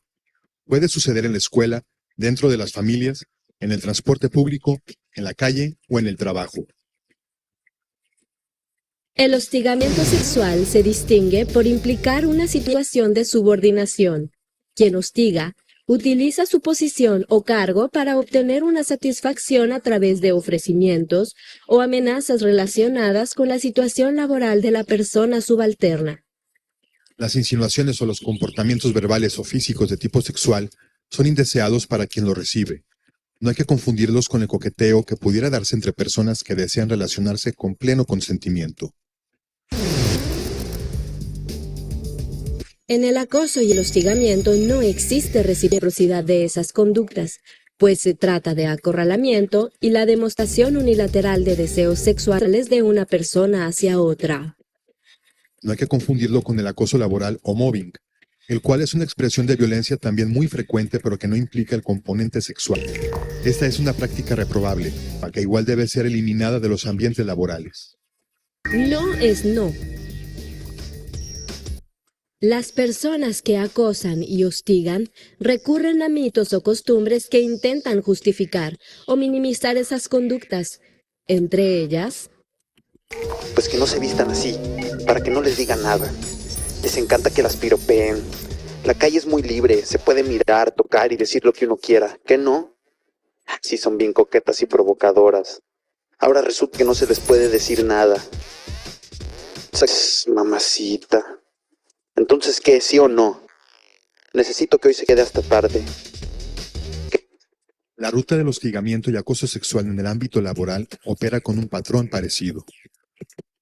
Puede suceder en la escuela, dentro de las familias, en el transporte público, en la calle o en el trabajo. El hostigamiento sexual se distingue por implicar una situación de subordinación. Quien hostiga utiliza su posición o cargo para obtener una satisfacción a través de ofrecimientos o amenazas relacionadas con la situación laboral de la persona subalterna. Las insinuaciones o los comportamientos verbales o físicos de tipo sexual son indeseados para quien lo recibe. No hay que confundirlos con el coqueteo que pudiera darse entre personas que desean relacionarse con pleno consentimiento. En el acoso y el hostigamiento no existe reciprocidad de esas conductas, pues se trata de acorralamiento y la demostración unilateral de deseos sexuales de una persona hacia otra. No hay que confundirlo con el acoso laboral o mobbing, el cual es una expresión de violencia también muy frecuente pero que no implica el componente sexual. Esta es una práctica reprobable, que igual debe ser eliminada de los ambientes laborales. No es no. Las personas que acosan y hostigan recurren a mitos o costumbres que intentan justificar o minimizar esas conductas, entre ellas... Pues que no se vistan así, para que no les digan nada. Les encanta que las piropeen. La calle es muy libre, se puede mirar, tocar y decir lo que uno quiera. ¿Qué no? Sí, son bien coquetas y provocadoras. Ahora resulta que no se les puede decir nada. Mamacita. Entonces, ¿qué? ¿Sí o no? Necesito que hoy se quede hasta tarde. La ruta del hostigamiento y acoso sexual en el ámbito laboral opera con un patrón parecido.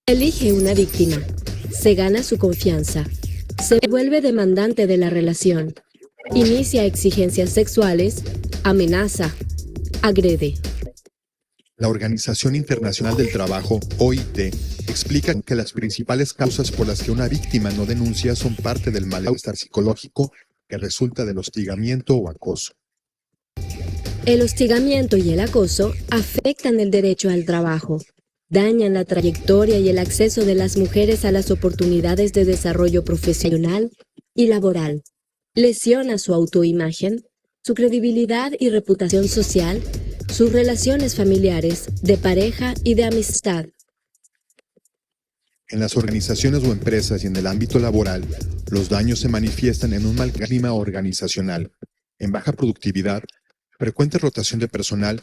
Elige una víctima, se gana su confianza, se vuelve demandante de la relación, inicia exigencias sexuales, amenaza, agrede. La Organización Internacional del Trabajo, OIT, explica que las principales causas por las que una víctima no denuncia son parte del malestar psicológico que resulta del hostigamiento o acoso. El hostigamiento y el acoso afectan el derecho al trabajo, dañan la trayectoria y el acceso de las mujeres a las oportunidades de desarrollo profesional y laboral, lesiona su autoimagen, su credibilidad y reputación social, sus relaciones familiares, de pareja y de amistad. En las organizaciones o empresas y en el ámbito laboral, los daños se manifiestan en un mal clima organizacional, en baja productividad, frecuente rotación de personal,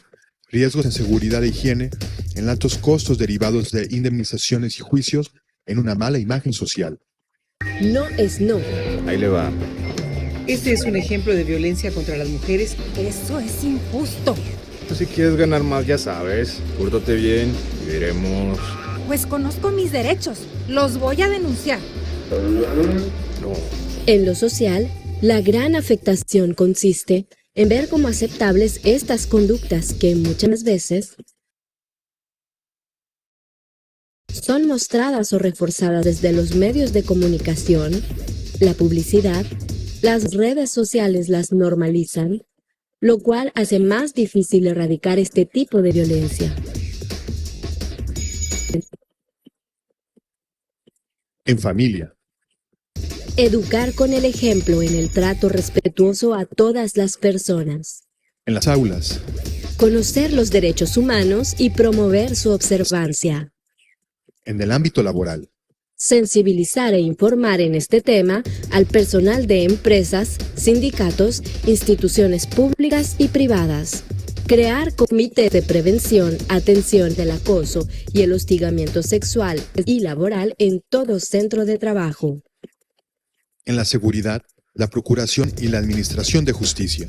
riesgos en seguridad e higiene, en altos costos derivados de indemnizaciones y juicios, en una mala imagen social. No es no. Ahí le va. Este es un ejemplo de violencia contra las mujeres. Eso es injusto. Si quieres ganar más, ya sabes, pórtate bien y veremos. Pues conozco mis derechos. Los voy a denunciar. No. En lo social, la gran afectación consiste en ver como aceptables estas conductas que muchas veces son mostradas o reforzadas desde los medios de comunicación, la publicidad, las redes sociales las normalizan, lo cual hace más difícil erradicar este tipo de violencia. En familia. Educar con el ejemplo en el trato respetuoso a todas las personas. En las aulas. Conocer los derechos humanos y promover su observancia. En el ámbito laboral. Sensibilizar e informar en este tema al personal de empresas, sindicatos, instituciones públicas y privadas. Crear comités de prevención, atención del acoso y el hostigamiento sexual y laboral en todo centro de trabajo. En la seguridad, la procuración y la administración de justicia.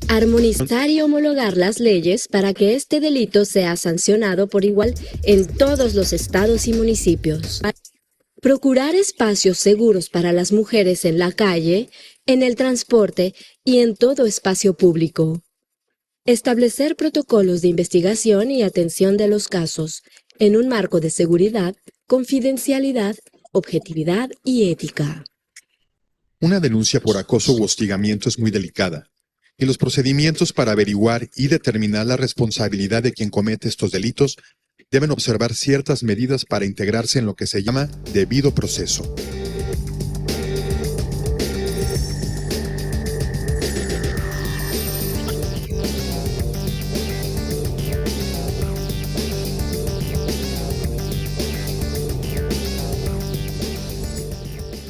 Armonizar y homologar las leyes para que este delito sea sancionado por igual en todos los estados y municipios. Procurar espacios seguros para las mujeres en la calle, en el transporte y en todo espacio público. Establecer protocolos de investigación y atención de los casos, en un marco de seguridad, confidencialidad, objetividad y ética. Una denuncia por acoso u hostigamiento es muy delicada, y los procedimientos para averiguar y determinar la responsabilidad de quien comete estos delitos deben observar ciertas medidas para integrarse en lo que se llama debido proceso.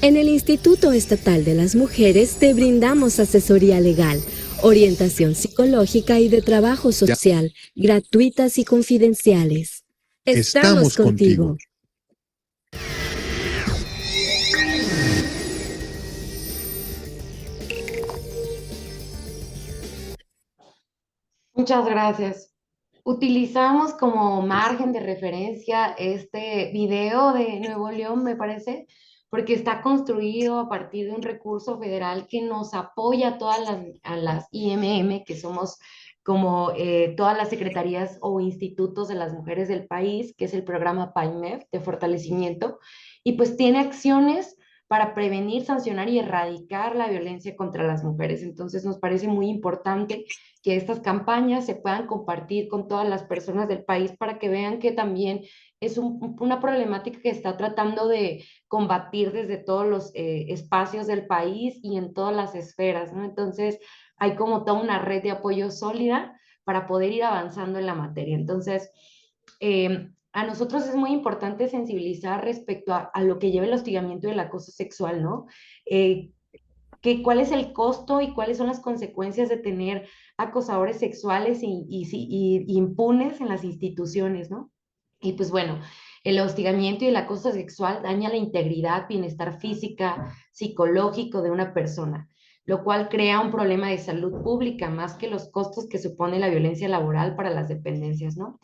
En el Instituto Estatal de las Mujeres te brindamos asesoría legal, orientación psicológica y de trabajo social, gratuitas y confidenciales. Estamos contigo. Muchas gracias. Utilizamos como margen de referencia este video de Nuevo León, me parece, porque está construido a partir de un recurso federal que nos apoya a las IMM, que somos como todas las secretarías o institutos de las mujeres del país, que es el programa PAIMEF de fortalecimiento, y pues tiene acciones para prevenir, sancionar y erradicar la violencia contra las mujeres. Entonces nos parece muy importante que estas campañas se puedan compartir con todas las personas del país para que vean que también es una problemática que está tratando de combatir desde todos los espacios del país y en todas las esferas, ¿no? Entonces hay como toda una red de apoyo sólida para poder ir avanzando en la materia. Entonces, a nosotros es muy importante sensibilizar respecto a lo que lleva el hostigamiento y el acoso sexual, ¿no? cuál es el costo y cuáles son las consecuencias de tener acosadores sexuales y impunes en las instituciones, ¿no? Y pues bueno, el hostigamiento y el acoso sexual daña la integridad, bienestar física, psicológico de una persona, lo cual crea un problema de salud pública más que los costos que supone la violencia laboral para las dependencias, ¿no?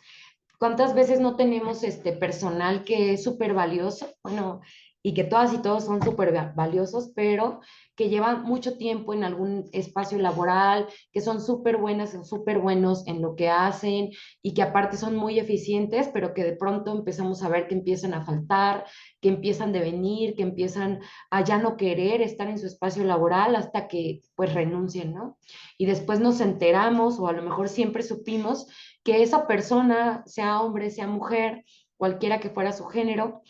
¿Cuántas veces no tenemos personal que es súper valioso? Bueno, y que todas y todos son súper valiosos, pero que llevan mucho tiempo en algún espacio laboral, que son súper buenas o súper buenos en lo que hacen y que aparte son muy eficientes, pero que de pronto empezamos a ver que empiezan a faltar, que empiezan a devenir, que empiezan a ya no querer estar en su espacio laboral hasta que pues renuncien, ¿no? Y después nos enteramos o a lo mejor siempre supimos que esa persona, sea hombre, sea mujer, cualquiera que fuera su género,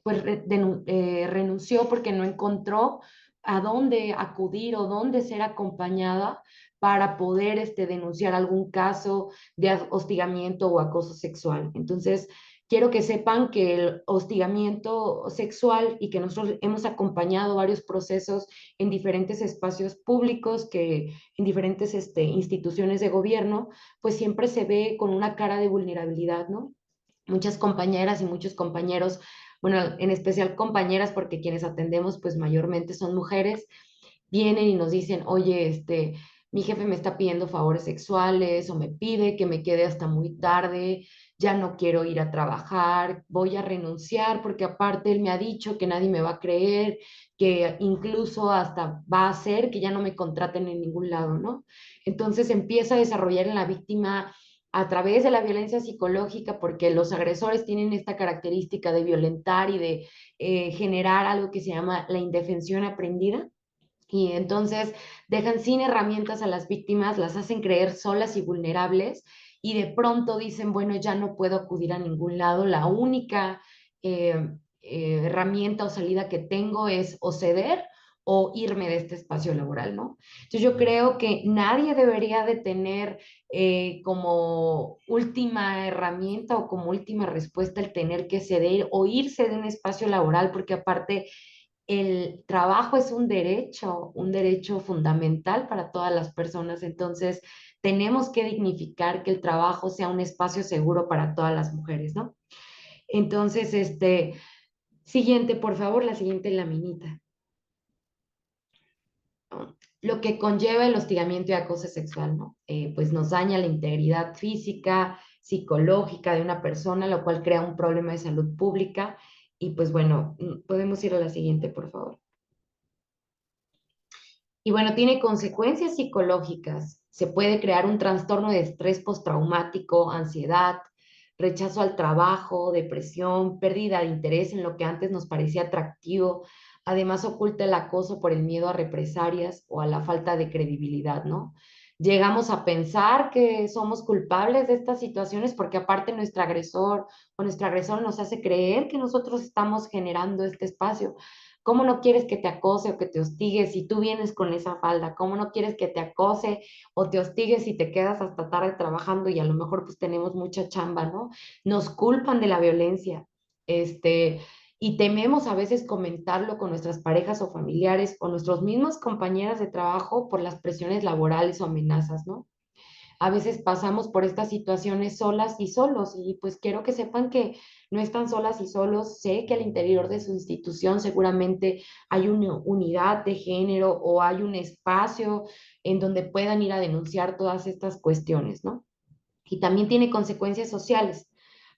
pues renunció porque no encontró a dónde acudir o dónde ser acompañada para poder denunciar algún caso de hostigamiento o acoso sexual. Entonces, quiero que sepan que el hostigamiento sexual y que nosotros hemos acompañado varios procesos en diferentes espacios públicos, que en diferentes instituciones de gobierno, pues siempre se ve con una cara de vulnerabilidad, ¿no? Muchas compañeras y muchos compañeros, bueno, en especial compañeras, porque quienes atendemos pues mayormente son mujeres, vienen y nos dicen, oye, mi jefe me está pidiendo favores sexuales o me pide que me quede hasta muy tarde, ya no quiero ir a trabajar, voy a renunciar porque aparte él me ha dicho que nadie me va a creer, que incluso hasta va a hacer que ya no me contraten en ningún lado, ¿no? Entonces empieza a desarrollar en la víctima a través de la violencia psicológica, porque los agresores tienen esta característica de violentar y de generar algo que se llama la indefensión aprendida. Y entonces dejan sin herramientas a las víctimas, las hacen creer solas y vulnerables y de pronto dicen, bueno, ya no puedo acudir a ningún lado, la única herramienta o salida que tengo es o ceder o irme de este espacio laboral, ¿no? Entonces yo creo que nadie debería de tener como última herramienta o como última respuesta el tener que ceder o irse de un espacio laboral, porque aparte el trabajo es un derecho fundamental para todas las personas. Entonces, tenemos que dignificar que el trabajo sea un espacio seguro para todas las mujeres, ¿no? Entonces, siguiente, por favor, la siguiente laminita. Lo que conlleva el hostigamiento y acoso sexual, ¿no? Pues nos daña la integridad física, psicológica de una persona, lo cual crea un problema de salud pública. Y pues bueno, podemos ir a la siguiente, por favor. Y bueno, tiene consecuencias psicológicas. Se puede crear un trastorno de estrés postraumático, ansiedad, rechazo al trabajo, depresión, pérdida de interés en lo que antes nos parecía atractivo. Además, oculta el acoso por el miedo a represalias o a la falta de credibilidad, ¿no? Llegamos a pensar que somos culpables de estas situaciones porque aparte nuestro agresor o nuestro agresor nos hace creer que nosotros estamos generando este espacio. ¿Cómo no quieres que te acose o que te hostigue si tú vienes con esa falda? ¿Cómo no quieres que te acose o te hostigue si te quedas hasta tarde trabajando y a lo mejor pues tenemos mucha chamba, ¿no? Nos culpan de la violencia, y tememos a veces comentarlo con nuestras parejas o familiares o nuestros mismos compañeras de trabajo por las presiones laborales o amenazas, ¿no? A veces pasamos por estas situaciones solas y solos y pues quiero que sepan que no están solas y solos. Sé que al interior de su institución seguramente hay una unidad de género o hay un espacio en donde puedan ir a denunciar todas estas cuestiones, ¿no? Y también tiene consecuencias sociales.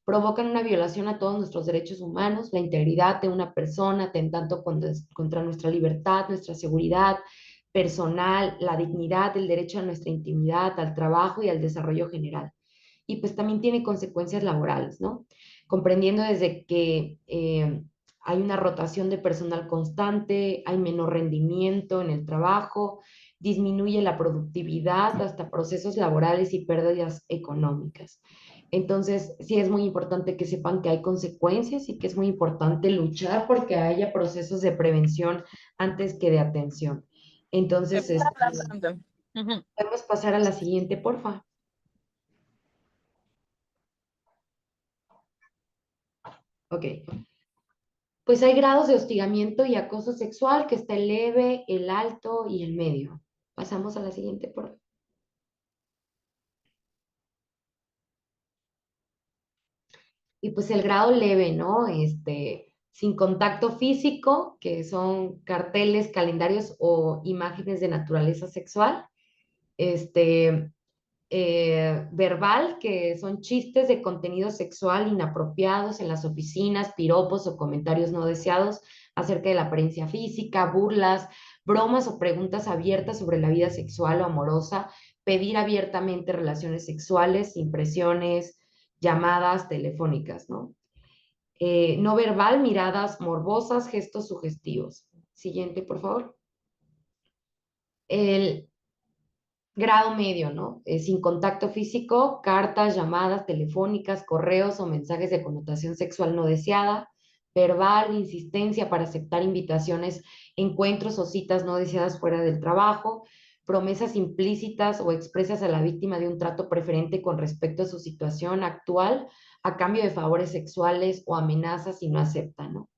Provocan una violación a todos nuestros derechos humanos, la integridad de una persona, atentando contra nuestra libertad, nuestra seguridad personal, la dignidad, el derecho a nuestra intimidad, al trabajo y al desarrollo general. Y pues también tiene consecuencias laborales, ¿no? Comprendiendo desde que hay una rotación de personal constante, hay menor rendimiento en el trabajo, disminuye la productividad, hasta procesos laborales y pérdidas económicas. Entonces, sí es muy importante que sepan que hay consecuencias y que es muy importante luchar porque haya procesos de prevención antes que de atención. Entonces, podemos pasar a la siguiente, porfa. Ok. Pues hay grados de hostigamiento y acoso sexual, que está el leve, el alto y el medio. Pasamos a la siguiente, por favor. Y pues el grado leve, ¿no? Sin contacto físico, que son carteles, calendarios o imágenes de naturaleza sexual. Verbal, que son chistes de contenido sexual inapropiados en las oficinas, piropos o comentarios no deseados acerca de la apariencia física, burlas, bromas o preguntas abiertas sobre la vida sexual o amorosa, pedir abiertamente relaciones sexuales, impresiones, llamadas telefónicas, ¿no? No verbal, miradas morbosas, gestos sugestivos. Siguiente, por favor. El grado medio, ¿no? Sin contacto físico, cartas, llamadas telefónicas, correos o mensajes de connotación sexual no deseada, verbal, insistencia para aceptar invitaciones, encuentros o citas no deseadas fuera del trabajo, promesas implícitas o expresas a la víctima de un trato preferente con respecto a su situación actual a cambio de favores sexuales o amenazas si no acepta, ¿no?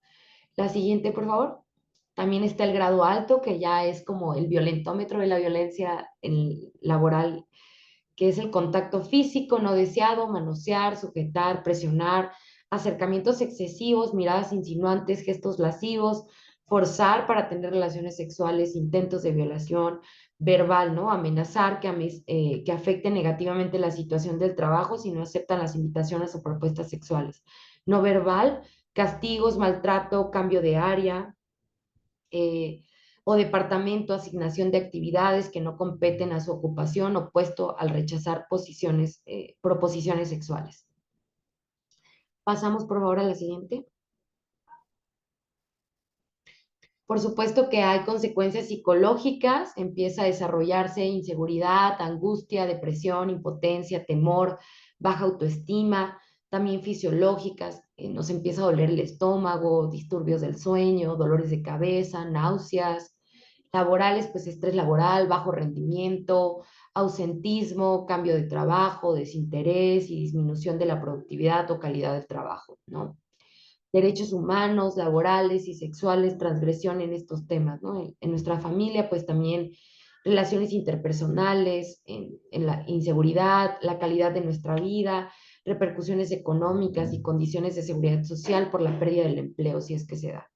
La siguiente, por favor. También está el grado alto, que ya es como el violentómetro de la violencia laboral, que es el contacto físico no deseado, manosear, sujetar, presionar, acercamientos excesivos, miradas insinuantes, gestos lascivos, forzar para tener relaciones sexuales, intentos de violación, verbal, ¿no? Amenazar que afecte negativamente la situación del trabajo si no aceptan las invitaciones o propuestas sexuales. No verbal, castigos, maltrato, cambio de área, o departamento, asignación de actividades que no competen a su ocupación o puesto al rechazar proposiciones sexuales. Pasamos por favor a la siguiente. Por supuesto que hay consecuencias psicológicas, empieza a desarrollarse inseguridad, angustia, depresión, impotencia, temor, baja autoestima, también fisiológicas, nos empieza a doler el estómago, disturbios del sueño, dolores de cabeza, náuseas, laborales, pues estrés laboral, bajo rendimiento, ausentismo, cambio de trabajo, desinterés y disminución de la productividad o calidad del trabajo, ¿no? Derechos humanos, laborales y sexuales, transgresión en estos temas, ¿no? En nuestra familia, pues también relaciones interpersonales, en la inseguridad, la calidad de nuestra vida, repercusiones económicas y condiciones de seguridad social por la pérdida del empleo, si es que se da.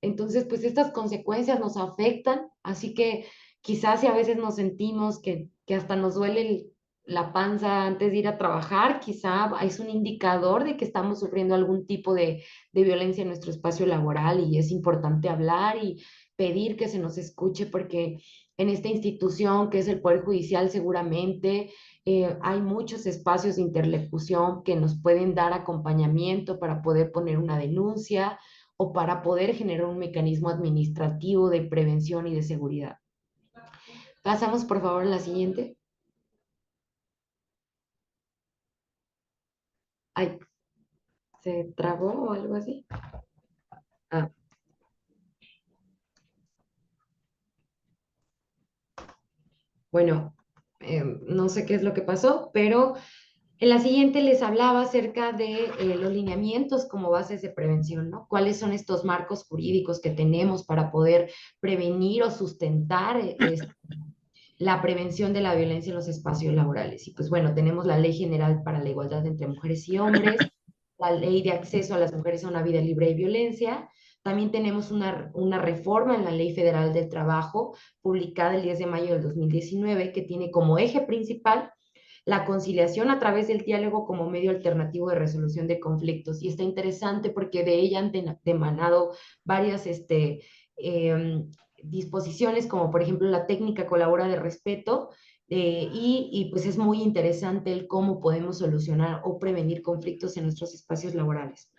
Entonces, pues estas consecuencias nos afectan, así que quizás si a veces nos sentimos que hasta nos duele la panza antes de ir a trabajar, quizá es un indicador de que estamos sufriendo algún tipo de violencia en nuestro espacio laboral y es importante hablar y pedir que se nos escuche porque en esta institución que es el Poder Judicial seguramente hay muchos espacios de interlocución que nos pueden dar acompañamiento para poder poner una denuncia o para poder generar un mecanismo administrativo de prevención y de seguridad. Pasamos por favor a la siguiente. Ay, ¿se trabó o algo así? Ah. Bueno, no sé qué es lo que pasó, pero en la siguiente les hablaba acerca de los lineamientos como bases de prevención, ¿no? ¿Cuáles son estos marcos jurídicos que tenemos para poder prevenir o sustentar la prevención de la violencia en los espacios laborales? Y pues bueno, tenemos la Ley General para la Igualdad entre Mujeres y Hombres, la Ley de Acceso a las Mujeres a una Vida Libre de Violencia. También tenemos una reforma en la Ley Federal del Trabajo, publicada el 10 de mayo del 2019, que tiene como eje principal la conciliación a través del diálogo como medio alternativo de resolución de conflictos. Y está interesante porque de ella han emanado varias disposiciones, como por ejemplo la técnica colabora de respeto, y pues es muy interesante el cómo podemos solucionar o prevenir conflictos en nuestros espacios laborales.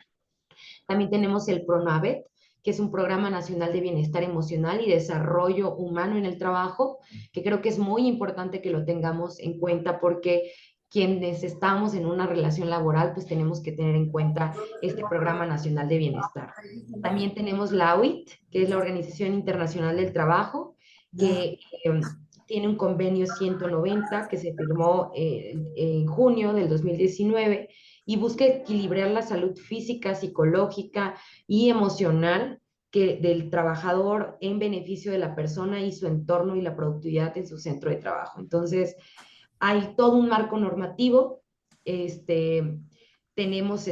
También tenemos el PRONAVET, que es un Programa Nacional de Bienestar Emocional y Desarrollo Humano en el Trabajo, que creo que es muy importante que lo tengamos en cuenta porque quienes estamos en una relación laboral, pues tenemos que tener en cuenta este Programa Nacional de Bienestar. También tenemos la OIT, que es la Organización Internacional del Trabajo, que tiene un convenio 190 que se firmó en junio del 2019 y busca equilibrar la salud física, psicológica y emocional del trabajador en beneficio de la persona y su entorno y la productividad en su centro de trabajo. Entonces, hay todo un marco normativo, tenemos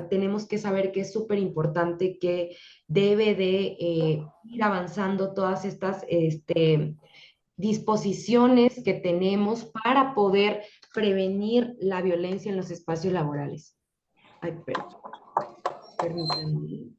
tenemos que saber que es súper importante, que debe de ir avanzando todas estas disposiciones que tenemos para poder prevenir la violencia en los espacios laborales. Ay, permítanme.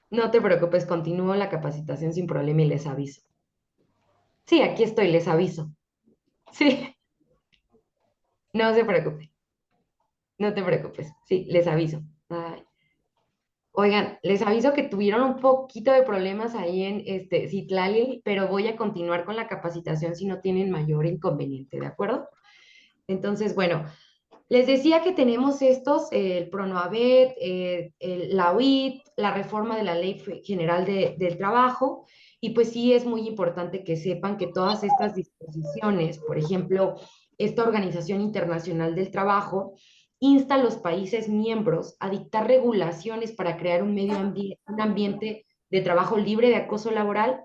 No te preocupes, continúo la capacitación sin problema y les aviso. Sí, aquí estoy, les aviso. Sí. No se preocupe. No te preocupes. Sí, les aviso. Ay. Oigan, les aviso que tuvieron un poquito de problemas ahí en Citlali, pero voy a continuar con la capacitación si no tienen mayor inconveniente, ¿de acuerdo? Entonces, bueno, les decía que tenemos estos, el PRONAVET, la UIT, la reforma de la Ley General del Trabajo, y pues sí es muy importante que sepan que todas estas disposiciones, por ejemplo, esta Organización Internacional del Trabajo, insta a los países miembros a dictar regulaciones para crear un ambiente de trabajo libre de acoso laboral.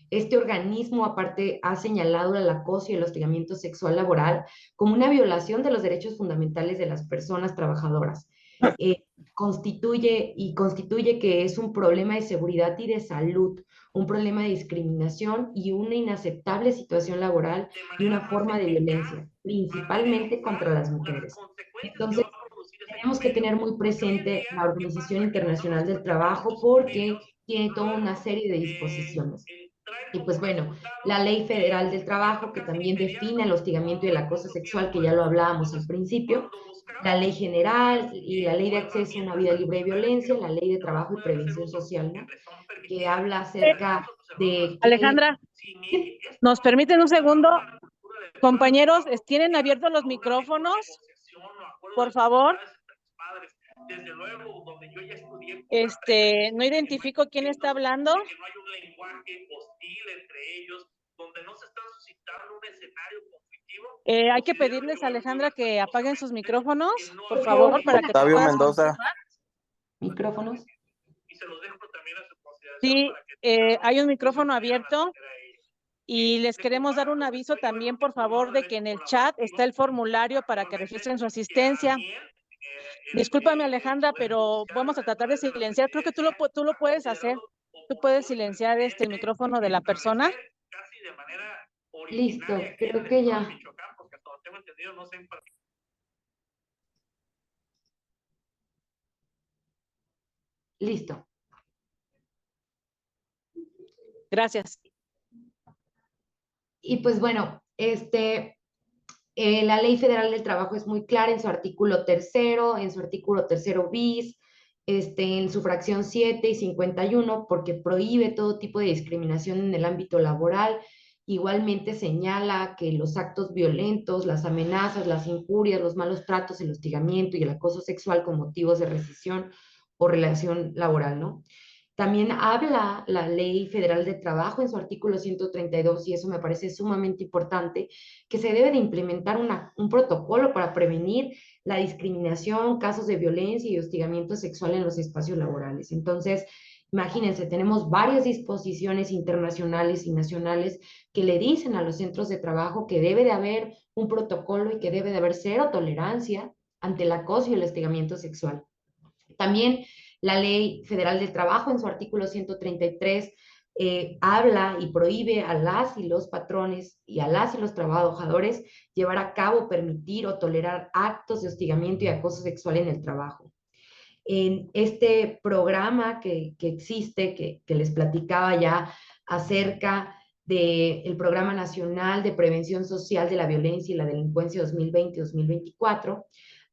Este organismo, aparte, ha señalado el acoso y el hostigamiento sexual laboral como una violación de los derechos fundamentales de las personas trabajadoras. Constituye que es un problema de seguridad y de salud, un problema de discriminación y una inaceptable situación laboral y una forma de violencia, principalmente contra las mujeres. Entonces, tenemos que tener muy presente la Organización Internacional del Trabajo porque tiene toda una serie de disposiciones. Y pues bueno, la Ley Federal del Trabajo, que también define el hostigamiento y el acoso sexual, que ya lo hablábamos al principio, la Ley General y la Ley de Acceso a una Vida Libre de Violencia, la Ley de Trabajo y Prevención Social, ¿no? Que habla acerca de... Alejandra, ¿nos permiten un segundo? Compañeros, ¿tienen abiertos los micrófonos? Por favor. No identifico quién está hablando. Hay que pedirles a Alejandra que apaguen sus micrófonos, por favor, para que Octavio Mendoza. Micrófonos. Sí, hay un micrófono abierto y les queremos dar un aviso también, por favor, de que en el chat está el formulario para que registren su asistencia. Discúlpame, Alejandra, pero vamos a tratar de silenciar. Creo que tú lo puedes hacer. Tú puedes silenciar el micrófono de la persona. Listo, creo que ya. Listo. Gracias. Y pues bueno, la Ley Federal del Trabajo es muy clara en su artículo 3º, en su artículo 3º bis, en su fracción 7 y 51, porque prohíbe todo tipo de discriminación en el ámbito laboral. Igualmente señala que los actos violentos, las amenazas, las injurias, los malos tratos, el hostigamiento y el acoso sexual con motivos de rescisión o relación laboral, ¿no? También habla la Ley Federal de Trabajo en su artículo 132, y eso me parece sumamente importante, que se debe de implementar un protocolo para prevenir la discriminación, casos de violencia y hostigamiento sexual en los espacios laborales. Entonces, imagínense, tenemos varias disposiciones internacionales y nacionales que le dicen a los centros de trabajo que debe de haber un protocolo y que debe de haber cero tolerancia ante el acoso y el hostigamiento sexual. También la Ley Federal del Trabajo en su artículo 133 habla y prohíbe a las y los patrones y a las y los trabajadores llevar a cabo, permitir o tolerar actos de hostigamiento y acoso sexual en el trabajo. En este programa que existe, que les platicaba ya acerca del Programa Nacional de Prevención Social de la Violencia y la Delincuencia 2020-2024,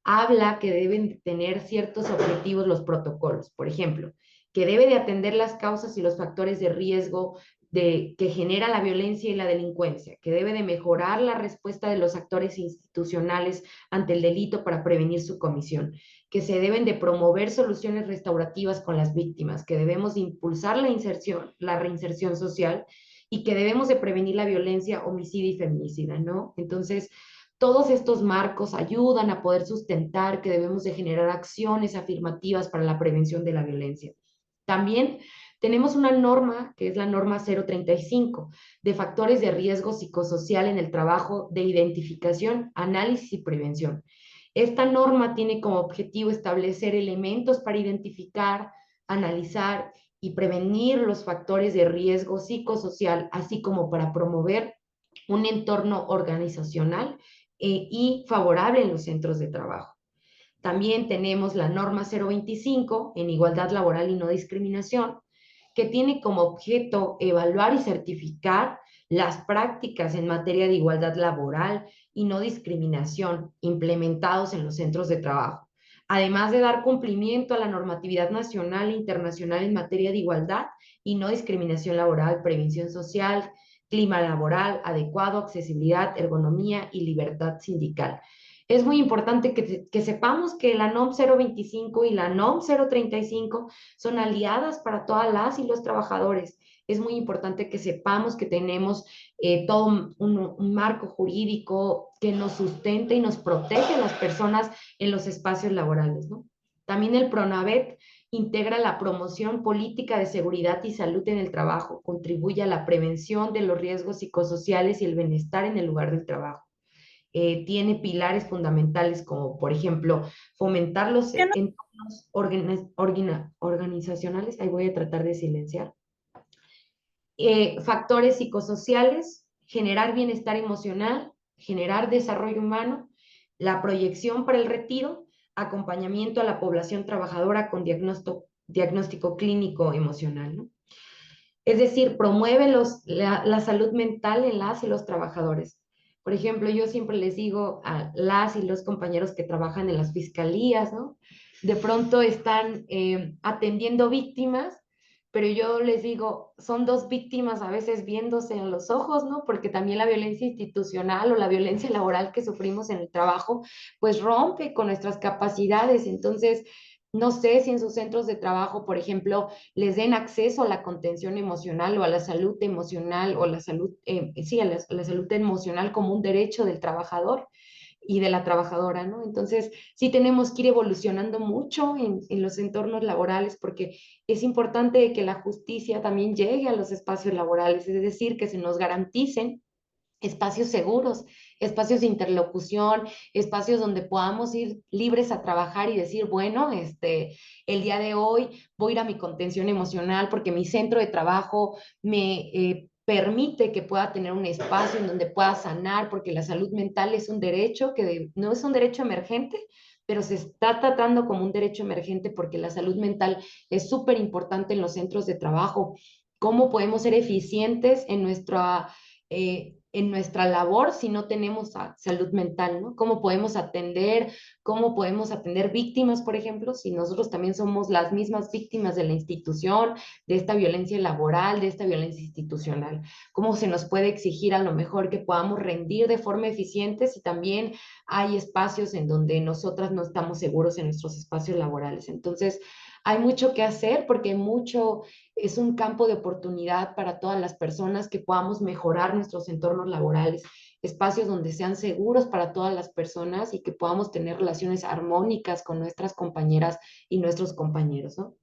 habla que deben tener ciertos objetivos los protocolos. Por ejemplo, que debe de atender las causas y los factores de riesgo que genera la violencia y la delincuencia, que debe de mejorar la respuesta de los actores institucionales ante el delito para prevenir su comisión, que se deben de promover soluciones restaurativas con las víctimas, que debemos de impulsar la reinserción social y que debemos de prevenir la violencia homicida y feminicida, ¿no? Entonces, todos estos marcos ayudan a poder sustentar que debemos de generar acciones afirmativas para la prevención de la violencia. También tenemos una norma, que es la norma 035, de factores de riesgo psicosocial en el trabajo de identificación, análisis y prevención. Esta norma tiene como objetivo establecer elementos para identificar, analizar y prevenir los factores de riesgo psicosocial, así como para promover un entorno organizacional y favorable en los centros de trabajo. También tenemos la norma 025 en igualdad laboral y no discriminación, que tiene como objeto evaluar y certificar las prácticas en materia de igualdad laboral y no discriminación implementados en los centros de trabajo, además de dar cumplimiento a la normatividad nacional e internacional en materia de igualdad y no discriminación laboral, prevención social, clima laboral adecuado, accesibilidad, ergonomía y libertad sindical. Es muy importante que sepamos que la NOM 025 y la NOM 035 son aliadas para todas las y los trabajadores. Es muy importante que sepamos que tenemos todo un marco jurídico que nos sustente y nos protege a las personas en los espacios laborales, ¿no? También el PRONAVET integra la promoción política de seguridad y salud en el trabajo, contribuye a la prevención de los riesgos psicosociales y el bienestar en el lugar del trabajo. Tiene pilares fundamentales como, por ejemplo, fomentar los entornos organizacionales, ahí voy a tratar de silenciar, factores psicosociales, generar bienestar emocional, generar desarrollo humano, la proyección para el retiro, acompañamiento a la población trabajadora con diagnóstico clínico emocional, ¿no? Es decir, promueve la salud mental en las y los trabajadores. Por ejemplo, yo siempre les digo a las y los compañeros que trabajan en las fiscalías, ¿no? De pronto están atendiendo víctimas, pero yo les digo, son dos víctimas a veces viéndose en los ojos, ¿no? Porque también la violencia institucional o la violencia laboral que sufrimos en el trabajo, pues rompe con nuestras capacidades. Entonces, no sé si en sus centros de trabajo, por ejemplo, les den acceso a la contención emocional o a la salud emocional o la salud, sí, a la salud emocional como un derecho del trabajador y de la trabajadora, ¿no? Entonces, sí tenemos que ir evolucionando mucho en los entornos laborales porque es importante que la justicia también llegue a los espacios laborales, es decir, que se nos garanticen espacios seguros, espacios de interlocución, espacios donde podamos ir libres a trabajar y decir, bueno, el día de hoy voy a ir a mi contención emocional porque mi centro de trabajo me permite que pueda tener un espacio en donde pueda sanar, porque la salud mental es un derecho que no es un derecho emergente, pero se está tratando como un derecho emergente porque la salud mental es súper importante en los centros de trabajo. ¿Cómo podemos ser eficientes en nuestra labor si no tenemos salud mental, ¿no? ¿Cómo podemos atender víctimas, por ejemplo, si nosotros también somos las mismas víctimas de la institución, de esta violencia laboral, de esta violencia institucional? ¿Cómo se nos puede exigir a lo mejor que podamos rendir de forma eficiente si también hay espacios en donde nosotras no estamos seguros en nuestros espacios laborales? Entonces, hay mucho que hacer porque es un campo de oportunidad para todas las personas que podamos mejorar nuestros entornos laborales, espacios donde sean seguros para todas las personas y que podamos tener relaciones armónicas con nuestras compañeras y nuestros compañeros, ¿no?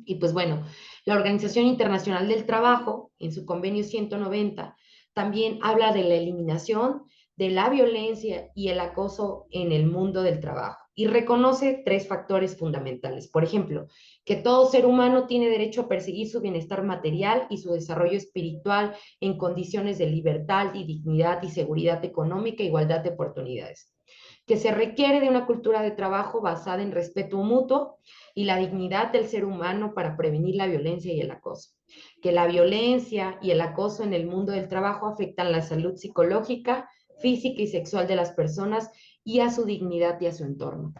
Y pues bueno, la Organización Internacional del Trabajo, en su convenio 190, también habla de la eliminación de la violencia y el acoso en el mundo del trabajo y reconoce 3 factores fundamentales. Por ejemplo, que todo ser humano tiene derecho a perseguir su bienestar material y su desarrollo espiritual en condiciones de libertad y dignidad y seguridad económica e igualdad de oportunidades. Que se requiere de una cultura de trabajo basada en respeto mutuo y la dignidad del ser humano para prevenir la violencia y el acoso. Que la violencia y el acoso en el mundo del trabajo afectan la salud psicológica, física y sexual de las personas y a su dignidad y a su entorno.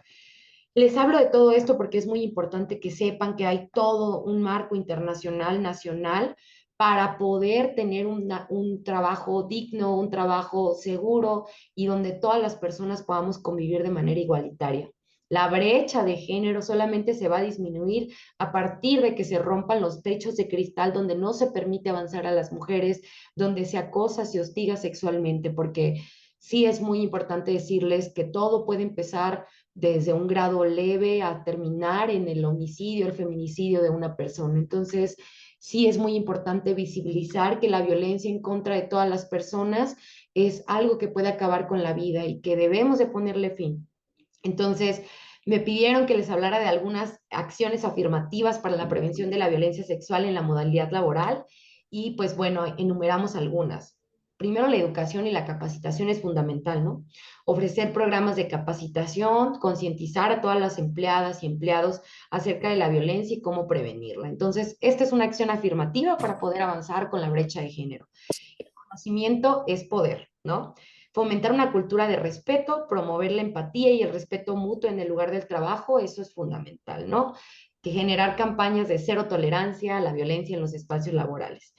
Les hablo de todo esto porque es muy importante que sepan que hay todo un marco internacional, nacional, para poder tener un trabajo digno, un trabajo seguro y donde todas las personas podamos convivir de manera igualitaria. La brecha de género solamente se va a disminuir a partir de que se rompan los techos de cristal donde no se permite avanzar a las mujeres, donde se acosa, se hostiga sexualmente, porque sí es muy importante decirles que todo puede empezar desde un grado leve a terminar en el homicidio, el feminicidio de una persona. Entonces, sí es muy importante visibilizar que la violencia en contra de todas las personas es algo que puede acabar con la vida y que debemos de ponerle fin. Entonces, me pidieron que les hablara de algunas acciones afirmativas para la prevención de la violencia sexual en la modalidad laboral y pues bueno, enumeramos algunas. Primero, la educación y la capacitación es fundamental, ¿no? Ofrecer programas de capacitación, concientizar a todas las empleadas y empleados acerca de la violencia y cómo prevenirla. Entonces, esta es una acción afirmativa para poder avanzar con la brecha de género. El conocimiento es poder, ¿no? Fomentar una cultura de respeto, promover la empatía y el respeto mutuo en el lugar del trabajo, eso es fundamental, ¿no? Que generar campañas de cero tolerancia a la violencia en los espacios laborales.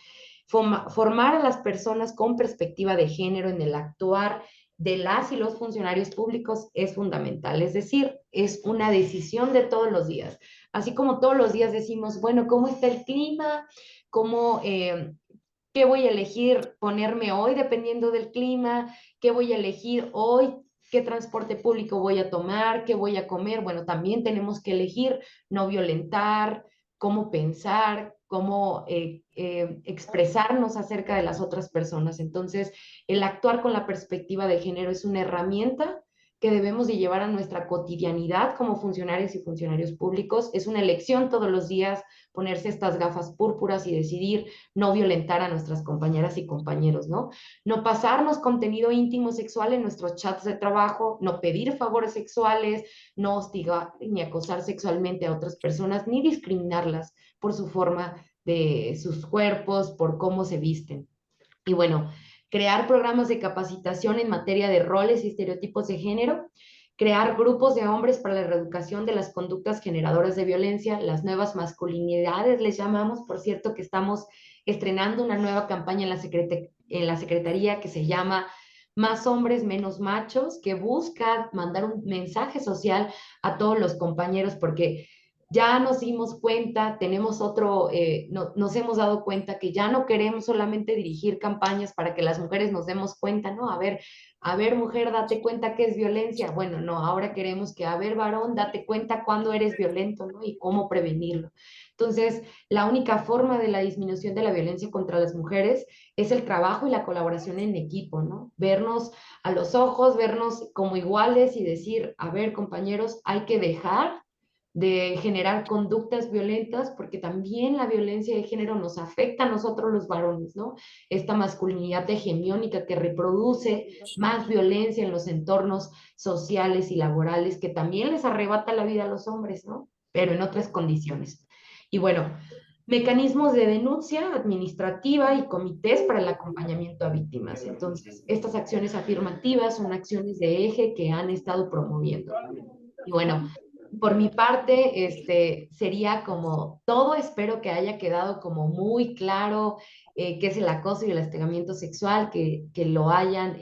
Formar a las personas con perspectiva de género en el actuar de las y los funcionarios públicos es fundamental, es decir, es una decisión de todos los días. Así como todos los días decimos, bueno, ¿cómo está el clima? ¿Cómo, qué voy a elegir ponerme hoy dependiendo del clima? ¿Qué voy a elegir hoy? ¿Qué transporte público voy a tomar? ¿Qué voy a comer? Bueno, también tenemos que elegir no violentar, cómo pensar, cómo expresarnos acerca de las otras personas. Entonces, el actuar con la perspectiva de género es una herramienta que debemos de llevar a nuestra cotidianidad como funcionarios y funcionarios públicos. Es una elección todos los días ponerse estas gafas púrpuras y decidir no violentar a nuestras compañeras y compañeros, ¿no? No pasarnos contenido íntimo sexual en nuestros chats de trabajo, no pedir favores sexuales, no hostigar ni acosar sexualmente a otras personas, ni discriminarlas por su forma de sus cuerpos, por cómo se visten. Y bueno, crear programas de capacitación en materia de roles y estereotipos de género, crear grupos de hombres para la reeducación de las conductas generadoras de violencia, las nuevas masculinidades les llamamos, por cierto que estamos estrenando una nueva campaña en la Secretaría que se llama Más hombres, menos machos, que busca mandar un mensaje social a todos los compañeros porque ya nos dimos cuenta, nos hemos dado cuenta que ya no queremos solamente dirigir campañas para que las mujeres nos demos cuenta, ¿no? A ver, mujer, date cuenta que es violencia. Bueno, no, ahora queremos que, a ver, varón, date cuenta cuándo eres violento, ¿no? Y cómo prevenirlo. Entonces, la única forma de la disminución de la violencia contra las mujeres es el trabajo y la colaboración en equipo, ¿no? Vernos a los ojos, vernos como iguales y decir, a ver, compañeros, hay que dejar de generar conductas violentas, porque también la violencia de género nos afecta a nosotros los varones, ¿no? Esta masculinidad hegemónica que reproduce más violencia en los entornos sociales y laborales, que también les arrebata la vida a los hombres, ¿no? Pero en otras condiciones. Y bueno, mecanismos de denuncia administrativa y comités para el acompañamiento a víctimas. Entonces, estas acciones afirmativas son acciones de eje que han estado promoviendo. Y bueno, por mi parte, sería como todo, espero que haya quedado como muy claro qué es el acoso y el hostigamiento sexual, que lo hayan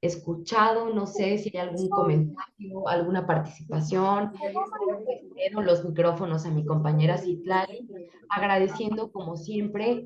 escuchado, no sé si hay algún comentario, alguna participación. Cedo los micrófonos a mi compañera Citlali, agradeciendo como siempre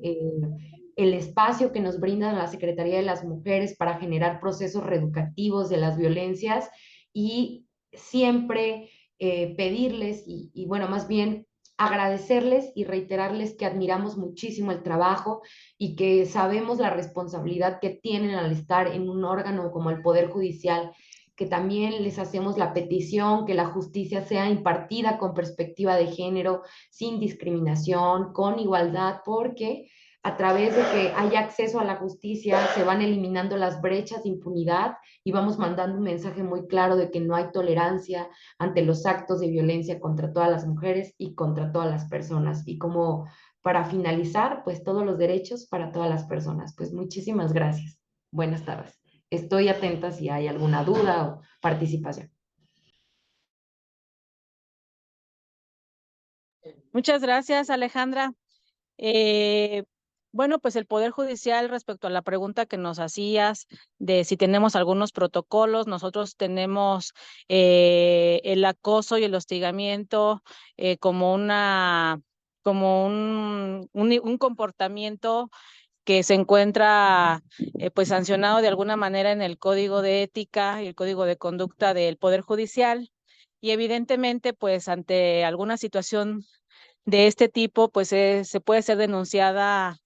el espacio que nos brinda la Secretaría de las Mujeres para generar procesos reeducativos de las violencias y siempre pedirles y bueno, más bien agradecerles y reiterarles que admiramos muchísimo el trabajo y que sabemos la responsabilidad que tienen al estar en un órgano como el Poder Judicial, que también les hacemos la petición que la justicia sea impartida con perspectiva de género, sin discriminación, con igualdad, porque a través de que haya acceso a la justicia se van eliminando las brechas de impunidad y vamos mandando un mensaje muy claro de que no hay tolerancia ante los actos de violencia contra todas las mujeres y contra todas las personas. Y como para finalizar, pues todos los derechos para todas las personas. Pues muchísimas gracias. Buenas tardes. Estoy atenta si hay alguna duda o participación. Muchas gracias, Alejandra. bueno, pues el Poder Judicial, respecto a la pregunta que nos hacías de si tenemos algunos protocolos, nosotros tenemos el acoso y el hostigamiento como un comportamiento que se encuentra pues sancionado de alguna manera en el Código de Ética y el Código de Conducta del Poder Judicial. Y evidentemente, pues ante alguna situación de este tipo, pues se puede ser denunciada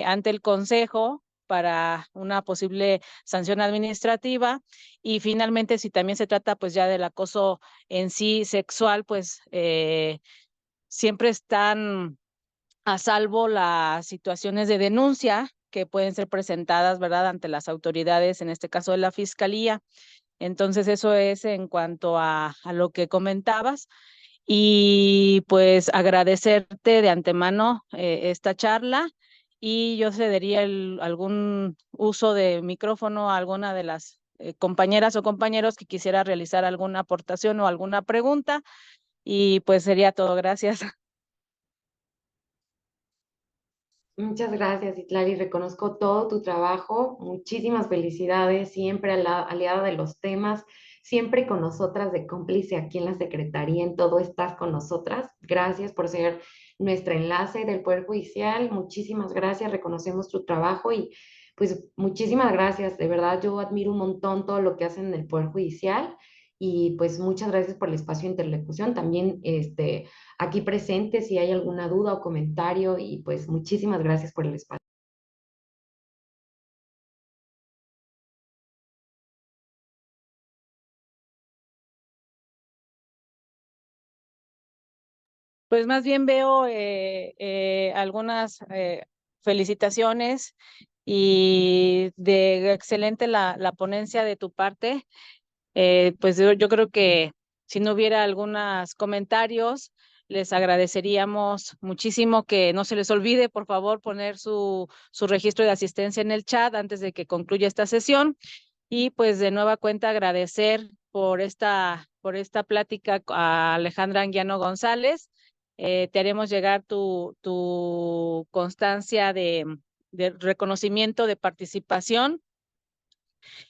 ante el Consejo para una posible sanción administrativa. Y finalmente, si también se trata pues ya del acoso en sí sexual, pues siempre están a salvo las situaciones de denuncia que pueden ser presentadas, ¿verdad?, ante las autoridades, en este caso de la Fiscalía. Entonces, eso es en cuanto a lo que comentabas. Y pues agradecerte de antemano esta charla, y yo cedería algún uso de micrófono a alguna de las compañeras o compañeros que quisiera realizar alguna aportación o alguna pregunta, y pues sería todo. Gracias. Muchas gracias, Itlali. Reconozco todo tu trabajo. Muchísimas felicidades, siempre aliada de los temas, siempre con nosotras de cómplice aquí en la Secretaría, en todo estás con nosotras. Gracias por ser nuestra enlace del Poder Judicial. Muchísimas gracias, reconocemos tu trabajo y pues muchísimas gracias. De verdad, yo admiro un montón todo lo que hacen en el Poder Judicial y pues muchas gracias por el espacio de interlocución. También aquí presente si hay alguna duda o comentario y pues muchísimas gracias por el espacio. Pues más bien veo algunas felicitaciones y de excelente la ponencia de tu parte. Pues yo creo que si no hubiera algunos comentarios, les agradeceríamos muchísimo que no se les olvide, por favor, poner su registro de asistencia en el chat antes de que concluya esta sesión. Y pues de nueva cuenta agradecer por esta plática a Alejandra Anguiano González. Te haremos llegar tu constancia de reconocimiento de participación.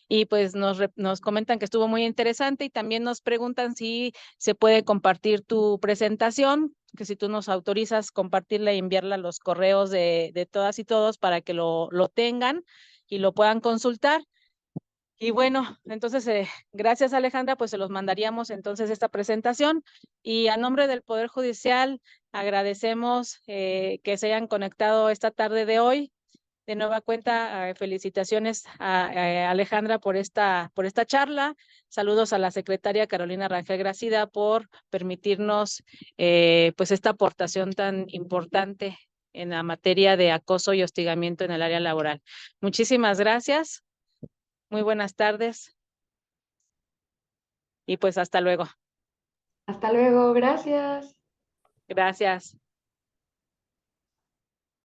Y pues nos comentan que estuvo muy interesante, y también nos preguntan si se puede compartir tu presentación, que si tú nos autorizas compartirla y enviarla a los correos de todas y todos para que lo tengan y lo puedan consultar. Y bueno, entonces, gracias Alejandra, pues se los mandaríamos entonces esta presentación. Y a nombre del Poder Judicial, agradecemos que se hayan conectado esta tarde de hoy. De nueva cuenta, felicitaciones a Alejandra por esta charla. Saludos a la secretaria Carolina Rangel Gracida por permitirnos pues esta aportación tan importante en la materia de acoso y hostigamiento en el área laboral. Muchísimas gracias. Muy buenas tardes. Y pues hasta luego. Hasta luego, gracias. Gracias.